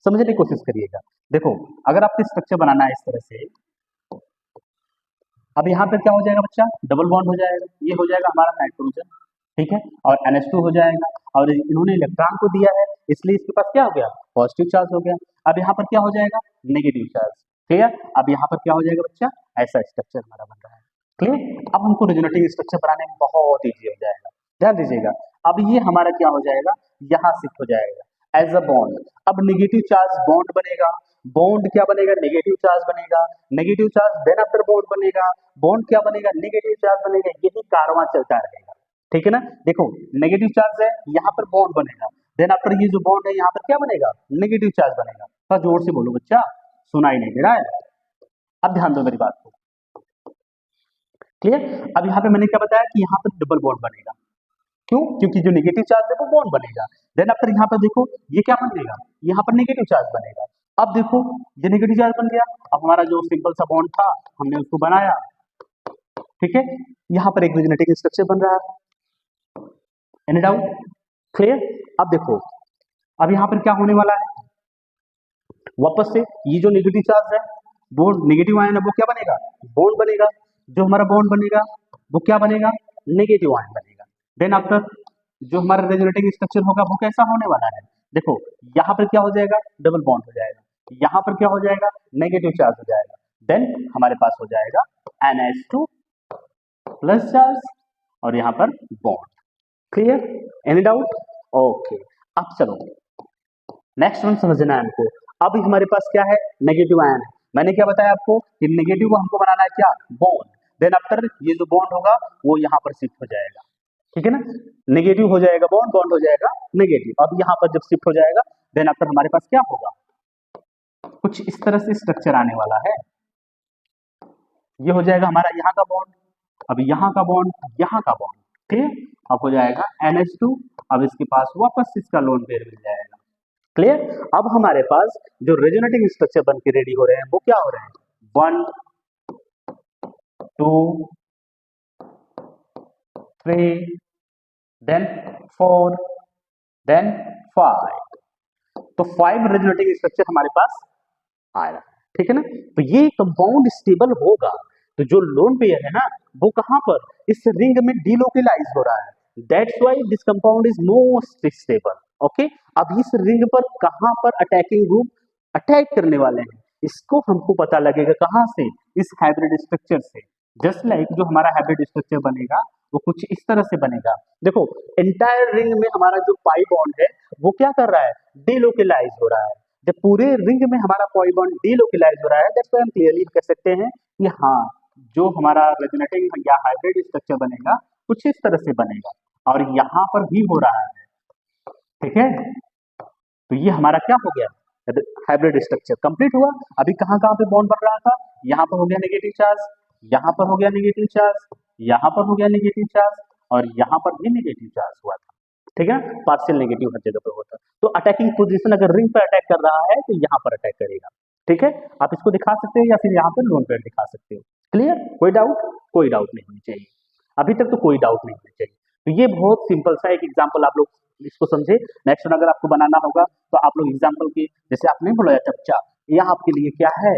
समझने की कोशिश करिएगा। देखो अगर आपको स्ट्रक्चर बनाना है इस तरह से, अब यहाँ पर क्या हो जाएगा बच्चा, डबल बॉन्ड हो जाएगा, ये हो जाएगा हमारा नाइट्रोजन, ठीक है, और NH2 हो जाएगा, और इन्होंने इलेक्ट्रॉन को दिया है इसलिए इसके पास क्या हो गया, पॉजिटिव चार्ज हो गया। अब यहाँ पर क्या हो जाएगा, नेगेटिव चार्ज, ठीक है। अब यहाँ पर क्या हो जाएगा बच्चा, ऐसा स्ट्रक्चर हमारा बन रहा है, क्लियर। अब हमको रेजोनेटिंग स्ट्रक्चर बनाने में बहुत ईजी हो जाएगा, ध्यान दीजिएगा। अब ये हमारा क्या हो जाएगा, यहाँ शिफ्ट हो जाएगा एज अ बॉन्ड। अब नेगेटिव चार्ज बॉन्ड बनेगा, बॉन्ड क्या बनेगा, नेगेटिव चार्ज बनेगा, negative charge then after bond बनेगा, बॉन्ड क्या बनेगा, नेगेटिव चार्ज बनेगा, यही कारवां चलता रहेगा, ठीक है ना। देखो नेगेटिव चार्ज है, यहाँ पर बॉन्ड बनेगा, देन आफ्टर ये जो बॉन्ड है यहाँ पर क्या बनेगा, नेगेटिव चार्ज बनेगा। थोड़ा जोर से बोलो बच्चा, सुनाई नहीं दे रहा है। अब ध्यान दो मेरी बात को, क्लियर। अब यहाँ पे मैंने क्या बताया कि यहाँ पर डबल बॉन्ड बनेगा, क्यों, क्योंकि जो नेगेटिव चार्ज है वो बॉन्ड बनेगा। देन आफ्टर यहाँ पर देखो ये क्या बनेगा, यहाँ पर नेगेटिव चार्ज बनेगा। अब देखो ये नेगेटिव चार्ज बन गया, अब हमारा जो सिंपल सा बॉन्ड था हमने उसको बनाया, ठीक है। यहाँ पर एक रेजोनेटिंग स्ट्रक्चर बन रहा है, एनी डाउट, क्लियर। अब देखो अब यहाँ पर क्या होने वाला है, वापस से ये जो नेगेटिव चार्ज है वो नेगेटिव आयन है वो क्या बनेगा, बॉन्ड बनेगा। जो हमारा बॉन्ड बनेगा वो क्या बनेगा, नेगेटिव आयन बनेगा। देन आफ्टर जो हमारा रेजोनेटिंग स्ट्रक्चर होगा वो कैसा होने वाला है, देखो यहाँ पर क्या हो जाएगा, डबल बॉन्ड हो जाएगा, यहाँ पर क्या हो जाएगा, नेगेटिव चार्ज हो जाएगा, देन हमारे पास हो जाएगा NH2 प्लस चार्ज और यहाँ पर bond, clear, any doubt, okay. अब चलो नेक्स्ट वन समझना है हमको। अब हमारे पास क्या है, नेगेटिव आयन है। मैंने क्या बताया आपको कि नेगेटिव को हमको बनाना है क्या, बॉन्ड। देन आफ्टर ये जो बॉन्ड होगा वो यहाँ पर शिफ्ट हो जाएगा, ठीक है ना, नेगेटिव हो जाएगा बॉन्ड, बॉन्ड हो जाएगा नेगेटिव। अब यहाँ पर जब शिफ्ट हो जाएगा देन आफ्टर हमारे पास क्या होगा, कुछ इस तरह से स्ट्रक्चर आने वाला है। ये हो जाएगा हमारा यहाँ का बॉन्ड, अब यहाँ का बॉन्ड, यहाँ का बॉन्ड, क्लियर। अब हो जाएगा NH2, अब इसके पास वापस इसका लोन पेयर मिल जाएगा, क्लियर। अब हमारे पास जो रेजोनेटिंग स्ट्रक्चर बन के रेडी हो रहे हैं वो क्या हो रहे हैं, 1 2 3 देन 4 देन 5, तो 5 रेजोनेटिंग स्ट्रक्चर हमारे पास आ रहा है, ठीक है ना। तो ये कंपाउंड स्टेबल होगा, तो जो लोन पेयर है ना वो कहां पर, इस रिंग में डिलोकेलाइज हो रहा है, that's why this compound is most stable, okay. अब इस रिंग पर कहां पर अटैकिंग ग्रुप अटैक करने वाले हैं, इसको हमको पता लगेगा कहां से, इस हाइब्रिड स्ट्रक्चर से। जस्ट लाइक जो हमारा हाइब्रिड स्ट्रक्चर बनेगा वो कुछ इस तरह से बनेगा। देखो एंटायर रिंग में हमारा जो पाई बॉन्ड है वो क्या कर रहा है, डिलोकेलाइज हो रहा है। जब पूरे रिंग में हमारा पाई बॉन्ड डिलोकेलाइज हो रहा है, दैट्स व्हाई हम क्लियरली कह सकते हैं कि हाँ जो हमारा रेजोनेटिंग या हाइब्रिड स्ट्रक्चर बनेगा कुछ इस तरह से बनेगा, और यहाँ पर भी हो रहा है, ठीक है। तो ये हमारा क्या हो गया, हाइब्रिड स्ट्रक्चर कंप्लीट हुआ। अभी कहाँ कहाँ पे बॉन्ड बन रहा था, यहाँ पर हो गया नेगेटिव चार्ज, यहाँ पर हो गया नेगेटिव चार्ज, यहाँ पर हो गया नेगेटिव चार्ज, और यहाँ पर भी नेगेटिव चार्ज हुआ था, ठीक है, पार्शियल नेगेटिव हर जगह पर होता है। तो अटैकिंग पोजीशन अगर रिंग पर अटैक कर रहा है तो यहाँ पर अटैक करेगा, ठीक है। आप इसको दिखा सकते हो या फिर यहाँ पर लोन पेयर दिखा सकते हो, क्लियर, कोई डाउट, कोई डाउट नहीं होनी चाहिए, अभी तक तो कोई डाउट नहीं होनी चाहिए। तो ये बहुत सिंपल सा एक एग्जाम्पल आप लोग इसको समझे। नेक्स्ट वन अगर आपको बनाना होगा तो आप लोग एग्जाम्पल की, जैसे आपने बोला चर्चा, यह आपके लिए क्या है,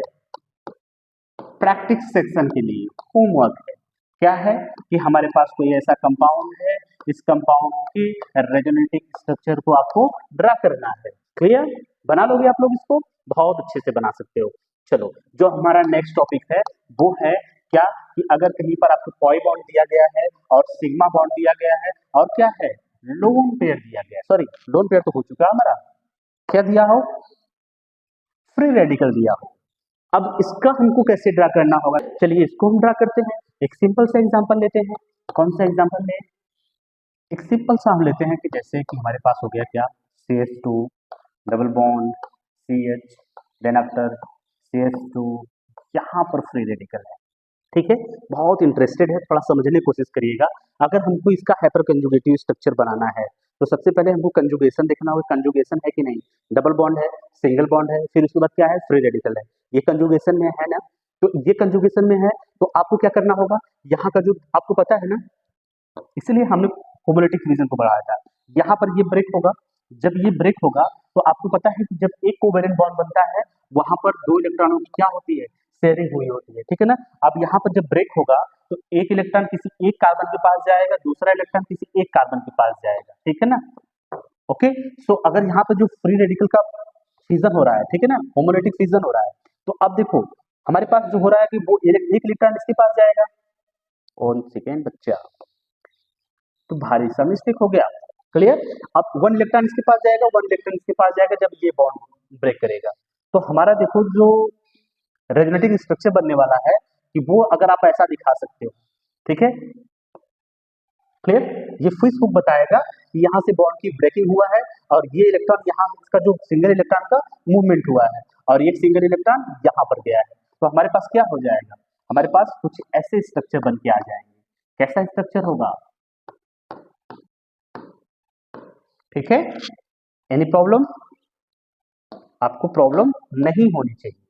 प्रैक्टिस सेक्शन के लिए होमवर्क है। क्या है कि हमारे पास कोई ऐसा कंपाउंड है, इस कंपाउंड के रेजोनेटिंग स्ट्रक्चर को आपको ड्रा करना है, क्लियर, बना लोगे आप लोग इसको, बहुत अच्छे से बना सकते हो। चलो जो हमारा नेक्स्ट टॉपिक है वो है क्या, कि अगर कहीं पर आपको पाई बॉन्ड दिया गया है और सिग्मा बॉन्ड दिया गया है और क्या है, लोन पेयर दिया गया है, सॉरी लोन पेयर तो हो चुका है हमारा, क्या दिया हो, फ्री रेडिकल दिया हो, अब इसका हमको कैसे ड्रा करना होगा, चलिए इसको हम ड्रा करते हैं। एक सिंपल सा एग्जांपल लेते हैं। कौन सा एग्जांपल ले? एक सिंपल सा हम लेते हैं कि जैसे कि हमारे पास हो गया क्या, CH2 double bond CH, then after CH2, यहाँ पर फ्री रेडिकल है। ठीक है, बहुत इंटरेस्टेड है, थोड़ा समझने की कोशिश करिएगा। अगर हमको इसका हाइपर कंजुगेटिव स्ट्रक्चर बनाना है तो सबसे पहले हमको कंजुगेशन देखना होगा, कंजुगेशन है कि नहीं। डबल बॉन्ड है, सिंगल बॉन्ड है, फिर उसके बाद क्या है, फ्री रेडिकल है। ये कंजुगेशन में है ना, तो ये कंजुगेशन में है तो आपको क्या करना होगा, यहाँ का जो आपको पता है ना, इसलिए हमने होमोलैटिक रीजन को बढ़ाया था। यहाँ पर ये ब्रेक होगा, जब ये ब्रेक होगा तो आपको पता है कि जब एक कोवेलेंट बॉन्ड बनता है वहां पर दो इलेक्ट्रॉनों की क्या होती है, शेयरिंग हुई होती है। ठीक है ना। अब यहाँ पर जब ब्रेक होगा तो एक इलेक्ट्रॉन किसी एक कार्बन के पास जाएगा, दूसरा इलेक्ट्रॉन किसी एक कार्बन के पास जाएगा। ठीक है ना। ओके, सो अगर यहाँ पर जो फ्री रेडिकल का फिजन हो रहा है, ठीक है ना, होमोलैटिक फिजन हो रहा है, तो अब देखो हमारे पास जो हो रहा है कि वो एक इलेक्ट्रॉन इसके पास जाएगा। वन सेकेंड बच्चा, तो भारी सा मिस्टेक हो गया। क्लियर। अब वन इलेक्ट्रॉन इसके पास जाएगा, वन इलेक्ट्रॉन इसके पास जाएगा जब ये बॉन्ड ब्रेक करेगा। तो हमारा देखो जो रेजोनेटिंग स्ट्रक्चर बनने वाला है कि वो अगर आप ऐसा दिखा सकते हो। ठीक है, क्लियर। ये फिश हुक बताएगा कि यहाँ से बॉन्ड की ब्रेकिंग हुआ है और ये इलेक्ट्रॉन यहाँ, इसका जो सिंगल इलेक्ट्रॉन का मूवमेंट हुआ है और एक सिंगल इलेक्ट्रॉन यहाँ पर गया है। तो हमारे पास क्या हो जाएगा, हमारे पास कुछ ऐसे स्ट्रक्चर बन के आ जाएंगे। कैसा स्ट्रक्चर होगा? ठीक है, एनी प्रॉब्लम? आपको प्रॉब्लम नहीं होनी चाहिए।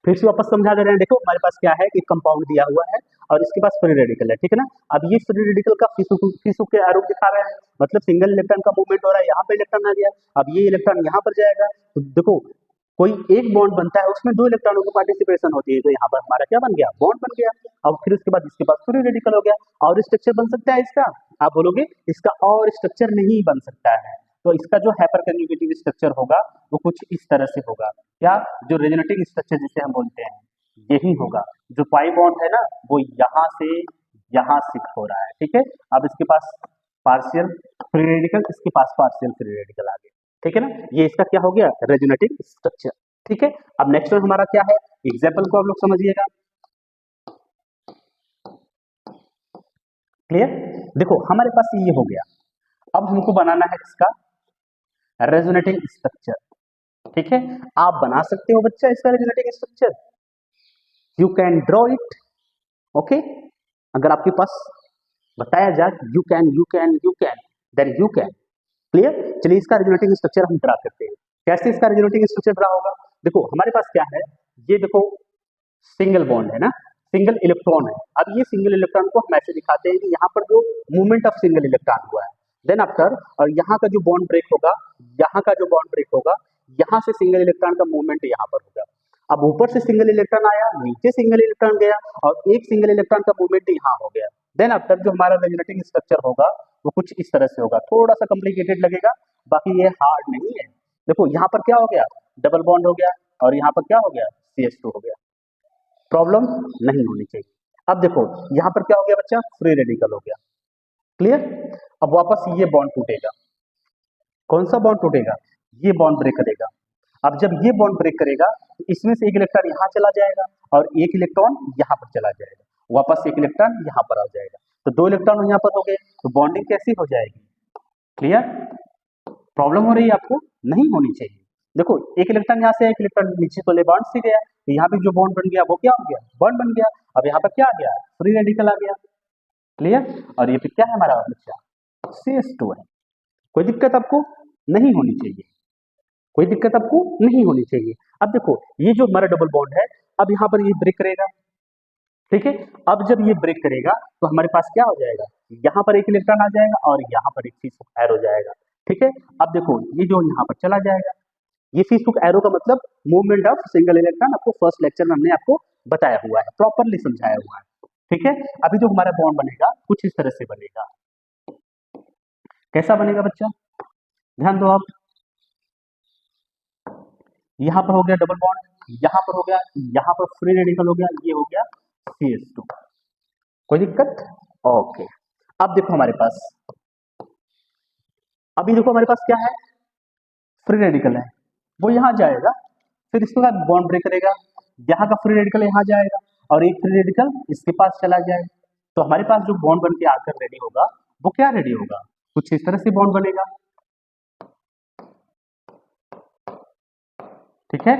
फिर से वापस समझा दे रहे हैं। देखो हमारे पास क्या है कि कंपाउंड दिया हुआ है और इसके पास फ्री रेडिकल है। ठीक है ना। अब ये फ्री रेडिकल का फिसु के आरोप दिखा रहा है, मतलब सिंगल इलेक्ट्रॉन का मूवमेंट हो रहा है, यहाँ पे इलेक्ट्रॉन आ गया, अब ये इलेक्ट्रॉन यहाँ पर जाएगा। तो देखो कोई एक बॉन्ड बनता है उसमें दो इलेक्ट्रॉनों की पार्टिसिपेशन होती है, तो यहाँ पर हमारा क्या बन गया, बॉन्ड बन गया। अब फिर उसके बाद इसके पास फ्री रेडिकल हो गया। और स्ट्रक्चर बन सकता है इसका, आप बोलोगे इसका और स्ट्रक्चर नहीं बन सकता है। तो इसका जो हाइपर कंजुगेटिव स्ट्रक्चर होगा वो कुछ इस तरह से होगा। क्या? जो रेजोनेटिंग स्ट्रक्चर जिसे हम बोलते हैं यही होगा। जो पाई बॉन्ड है ना वो यहाँ से यहाँ शिफ्ट हो रहा है। ठीक है, अब इसके पास पार्शियल फ्री रेडिकल, इसके पास पार्शियल फ्री रेडिकल आ गया। ठीक है ना, ये इसका क्या हो गया, रेजोनेटिंग स्ट्रक्चर। ठीक है, अब नेक्स्ट वन हमारा क्या है, एग्जाम्पल को आप लोग समझिएगा। क्लियर। देखो हमारे पास ये हो गया, अब हमको बनाना है इसका रेजोनेटिंग स्ट्रक्चर। ठीक है, आप बना सकते हो बच्चा इसका resonating structure, you can draw it. Okay, अगर आपके पास बताया जाए you can you can you can then you can. Clear. चलिए इसका रेजोनेटिंग स्ट्रक्चर हम ड्रा करते हैं। कैसे इसका रेजोनेटिंग स्ट्रक्चर ड्रा होगा? देखो हमारे पास क्या है, ये देखो सिंगल बॉन्ड है ना, सिंगल इलेक्ट्रॉन है। अब ये सिंगल इलेक्ट्रॉन को हम ऐसे दिखाते हैं कि यहाँ पर जो मूवमेंट ऑफ सिंगल इलेक्ट्रॉन हुआ है, देन आफ्टर और यहाँ का जो बॉन्ड ब्रेक होगा, यहाँ का जो बॉन्ड ब्रेक होगा, यहाँ से सिंगल इलेक्ट्रॉन का मूवमेंट यहाँ पर होगा। अब ऊपर से सिंगल इलेक्ट्रॉन आया, नीचे सिंगल इलेक्ट्रॉन गया और एक सिंगल इलेक्ट्रॉन का मूवमेंट यहाँ हो गया। देन आफ्टर जो हमारा रेजोनेटिंग स्ट्रक्चर होगा वो कुछ इस तरह से होगा, थोड़ा सा कॉम्प्लिकेटेड लगेगा, बाकी ये हार्ड नहीं है। देखो यहाँ पर क्या हो गया, डबल बॉन्ड हो गया और यहाँ पर क्या हो गया, CH2 हो गया। प्रॉब्लम नहीं होनी चाहिए। अब देखो यहाँ पर क्या हो गया बच्चा, फ्री रेडिकल हो गया। क्लियर। अब वापस ये बॉन्ड टूटेगा, कौन सा बॉन्ड टूटेगा, ये बॉन्ड ब्रेक करेगा। अब जब ये बॉन्ड ब्रेक करेगा तो इसमें से एक इलेक्ट्रॉन यहाँ चला जाएगा और एक इलेक्ट्रॉन यहाँ पर चला जाएगा, वापस एक इलेक्ट्रॉन यहाँ पर आ जाएगा, तो दो इलेक्ट्रॉन यहाँ पर हो गए, तो बॉन्डिंग कैसी हो जाएगी। क्लियर। प्रॉब्लम हो रही है आपको, नहीं होनी चाहिए। देखो एक इलेक्ट्रॉन यहाँ से एक इलेक्ट्रॉन नीचे तो ले बॉन्ड से गया, तो यहाँ पे जो बॉन्ड बन गया वो क्या हो गया, बॉन्ड बन गया। अब यहाँ पर क्या आ गया, फ्री रेडिकल आ गया। क्लियर। और ये पे क्या है हमारा बच्चा, CH2 है। कोई दिक्कत आपको नहीं होनी चाहिए, कोई दिक्कत आपको नहीं होनी चाहिए। अब देखो ये जो हमारा डबल बॉन्ड है, अब यहाँ पर ये ब्रेक करेगा। ठीक है, अब जब ये ब्रेक करेगा तो हमारे पास क्या हो जाएगा, यहाँ पर एक इलेक्ट्रॉन आ जाएगा और यहाँ पर एक फीस एरो जाएगा। ठीक है, अब देखो ये जो यहाँ पर चला जाएगा, ये फेसबुक एरो का मतलब मूवमेंट ऑफ सिंगल इलेक्ट्रॉन आपको फर्स्ट लेक्चर में हमने आपको बताया हुआ है, प्रॉपरली समझाया हुआ है। ठीक है, अभी जो हमारा बॉन्ड बनेगा कुछ इस तरह से बनेगा। कैसा बनेगा बच्चा, ध्यान दो आप। यहाँ पर हो गया डबल बॉन्ड, यहाँ पर हो गया, यहाँ पर फ्री रेडिकल हो गया, ये हो गया CH2। कोई दिक्कत? ओके। अब देखो हमारे पास, अभी देखो हमारे पास क्या है, फ्री रेडिकल है, वो यहाँ जाएगा फिर इसके बाद बॉन्ड ब्रेक करेगा, यहाँ का फ्री रेडिकल यहाँ जाएगा और एक फ्री रेडिकल इसके पास चला जाएगा। तो हमारे पास जो बॉन्ड बन के आकर रेडी होगा वो क्या रेडी होगा, कुछ इस तरह से बॉन्ड बनेगा। ठीक है,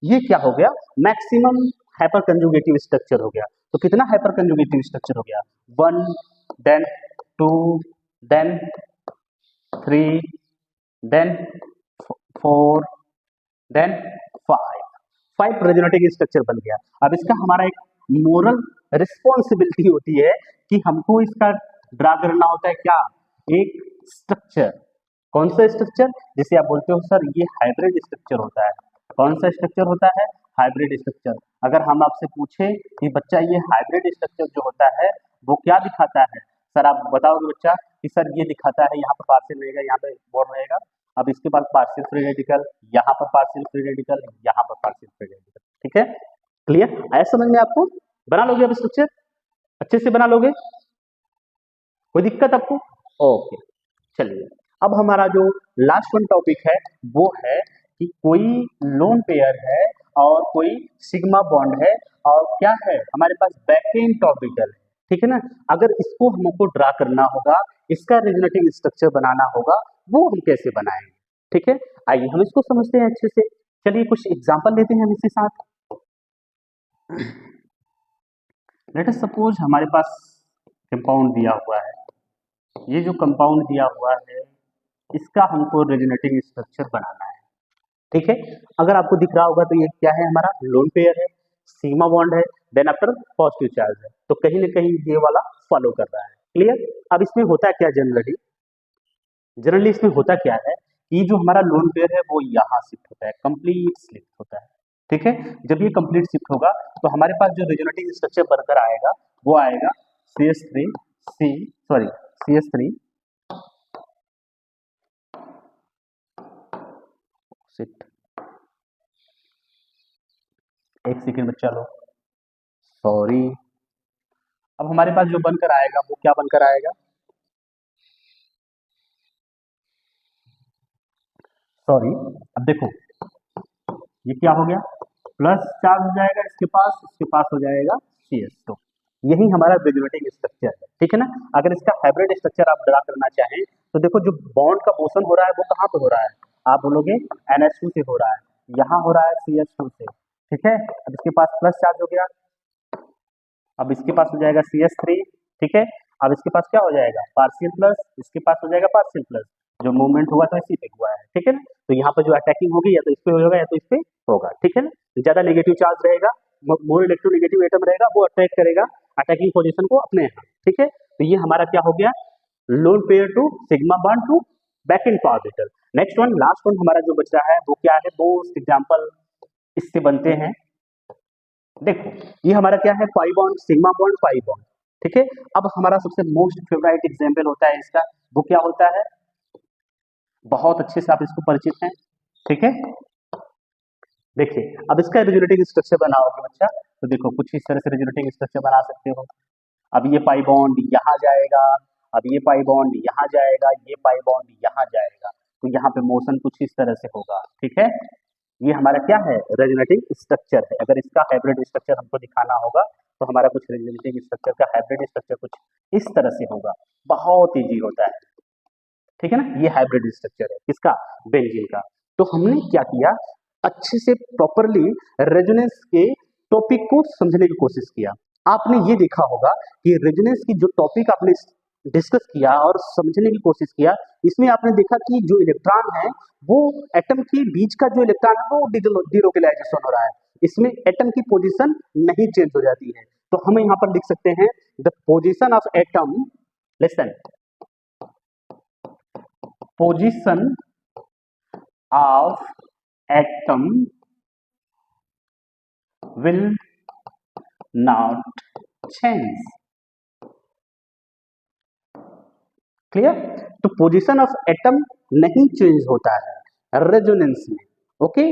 ये क्या हो गया, मैक्सिमम हाइपर कंजुगेटिव स्ट्रक्चर हो गया। तो कितना हाइपर कंजुगेटिव स्ट्रक्चर हो गया, 1 then 2 then 3 then 4 then 5 resonating structure बन गया। अब इसका हमारा एक मोरल रिस्पॉन्सिबिलिटी होती है कि हमको इसका ड्रा करना होता है क्या, एक स्ट्रक्चर। कौन सा स्ट्रक्चर, जैसे आप बोलते हो सर ये हाइब्रिड स्ट्रक्चर होता है। कौन सा स्ट्रक्चर होता है, हाइब्रिड स्ट्रक्चर। अगर हम आपसे पूछे कि बच्चा ये हाइब्रिड स्ट्रक्चर जो होता है वो क्या दिखाता है, सर आप बताओगे बच्चा कि सर ये दिखाता है यहाँ पर पार्शियल रहेगा, यहाँ पे बॉन्ड रहेगा, अब इसके बाद पार्शियल फ्री रेडिकल, यहाँ पर पार्शियल फ्री रेडिकल, यहाँ पर पार्शियल फ्री रेडिकल। ठीक है, क्लियर, आया समझ में आपको, बना लोगे अब स्ट्रक्चर, अच्छे से बना लोगे, कोई दिक्कत आपको, ओके। चलिए अब हमारा जो लास्ट वन टॉपिक है वो है कि कोई लोन पेयर है और कोई सिग्मा बॉन्ड है और क्या है हमारे पास बैकेंट ऑर्बिटल है। ठीक है ना, अगर इसको हमको ड्रा करना होगा, इसका रेजोनेटिंग स्ट्रक्चर बनाना होगा, वो हम कैसे बनाएंगे। ठीक है, आइए हम इसको समझते हैं अच्छे से। चलिए कुछ एग्जांपल लेते हैं हम इसके साथ। लेट अस सपोज हमारे पास कंपाउंड दिया हुआ है, ये जो कंपाउंड दिया हुआ है इसका हमको रेजोनेटिंग स्ट्रक्चर बनाना है। ठीक है, अगर आपको दिख रहा होगा तो ये क्या है, हमारा लोन पेयर है, सिग्मा बॉन्ड है, देन आफ्टर पॉजिटिव चार्ज है, तो कहीं ना कहीं ये वाला फॉलो कर रहा है। क्लियर, अब इसमें होता क्या जनरली इसमें होता क्या है कि जो हमारा लोन पेयर है वो यहाँ शिफ्ट होता है, कंप्लीट शिफ्ट होता है। ठीक है, जब ये कंप्लीट शिफ्ट होगा तो हमारे पास जो रेजोनेटिंग स्ट्रक्चर बनकर आएगा वो आएगा CS3 शिफ्ट, एक सेकेंड बच्चा लो, सॉरी। अब हमारे पास जो बनकर आएगा वो क्या बनकर आएगा, सॉरी, अब देखो ये क्या हो गया, प्लस चार्ज हो जाएगा इसके पास हो जाएगा CS2, यही हमारा रेजोनेटिंग स्ट्रक्चर है। ठीक है ना, अगर इसका हाइब्रिड स्ट्रक्चर आप ड्रा करना चाहें तो देखो जो बॉन्ड का मोशन हो रहा है वो कहाँ पे हो रहा है, आप बोलोगे NH2 से हो रहा है, यहाँ हो रहा है CH2 से। ठीक है, अब इसके पास प्लस चार्ज हो गया, अब इसके पास हो जाएगा CS3। ठीक है, अब इसके पास क्या हो जाएगा, पार्शियल प्लस, इसके पास हो जाएगा पार्शियल प्लस, जो मूवमेंट हुआ था इसी पे हुआ है। ठीक है ना, तो यहाँ पर जो अटैकिंग होगी या तो इस पे होगा या तो इस पे होगा। ठीक है ना, ज्यादा नेगेटिव चार्ज रहेगा, मोर इलेक्ट्रोनेगेटिव एटम रहेगा, वो अटैक करेगा अटैकिंग पोजीशन को अपने यहाँ। ठीक है, तो ये हमारा क्या हो गया, lone pair to sigma bond to vacant orbital. Next one, last one हमारा जो बच रहा है वो क्या है, दो एग्जाम्पल इससे बनते हैं। देखो ये हमारा क्या है, pi bond, sigma bond, pi bond. ठीक है, अब हमारा सबसे मोस्ट फेवरेट एग्जांपल होता है इसका, वो क्या होता है, बहुत अच्छे से आप इसको परिचित हैं। ठीक है, देखिए अब इसका रेजोनेटिंग स्ट्रक्चर बनाओगे बच्चा, तो देखो कुछ इस तरह से रेजोनेटिंग स्ट्रक्चर बना सकते हो। अब ये पाई बॉन्ड यहाँ जाएगा, अब ये पाई बॉन्ड यहाँ जाएगा, ये पाई बॉन्ड यहाँ जाएगा, तो यहाँ पे मोशन कुछ इस तरह से होगा। ठीक है, ये हमारा क्या है, रेजोनेटिंग स्ट्रक्चर है। अगर इसका हाइब्रिड स्ट्रक्चर हमको दिखाना होगा तो हमारा कुछ रेजोनेटिंग स्ट्रक्चर का हाइब्रिड स्ट्रक्चर कुछ इस तरह से होगा, बहुत ईजी होता है। ठीक है ना, ये हाइब्रिड स्ट्रक्चर है किसका, बेंजीन का। तो हमने क्या किया, अच्छे से प्रॉपरली रेजोनेंस के टॉपिक को समझने की कोशिश किया। आपने ये देखा होगा कि रेजोनेंस की जो टॉपिक आपने डिस्कस किया और समझने की कोशिश किया, इसमें आपने देखा कि जो इलेक्ट्रॉन है वो एटम के बीच का जो इलेक्ट्रॉन है वो डीलोकेलाइजेशन हो रहा है, इसमें एटम की पोजीशन नहीं चेंज हो जाती है। तो हम यहाँ पर लिख सकते हैं the position of atom, listen, position of atom will not change। Clear, तो पोजीशन ऑफ एटम नहीं चेंज होता है रेजोनेंस में। Okay,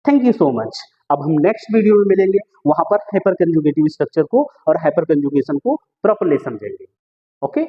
thank you so much. अब हम नेक्स्ट वीडियो में मिलेंगे, वहां पर हाइपर कंजुगेटिव स्ट्रक्चर को और हाइपर कंजुगेशन को प्रॉपर्ली समझेंगे। ओके।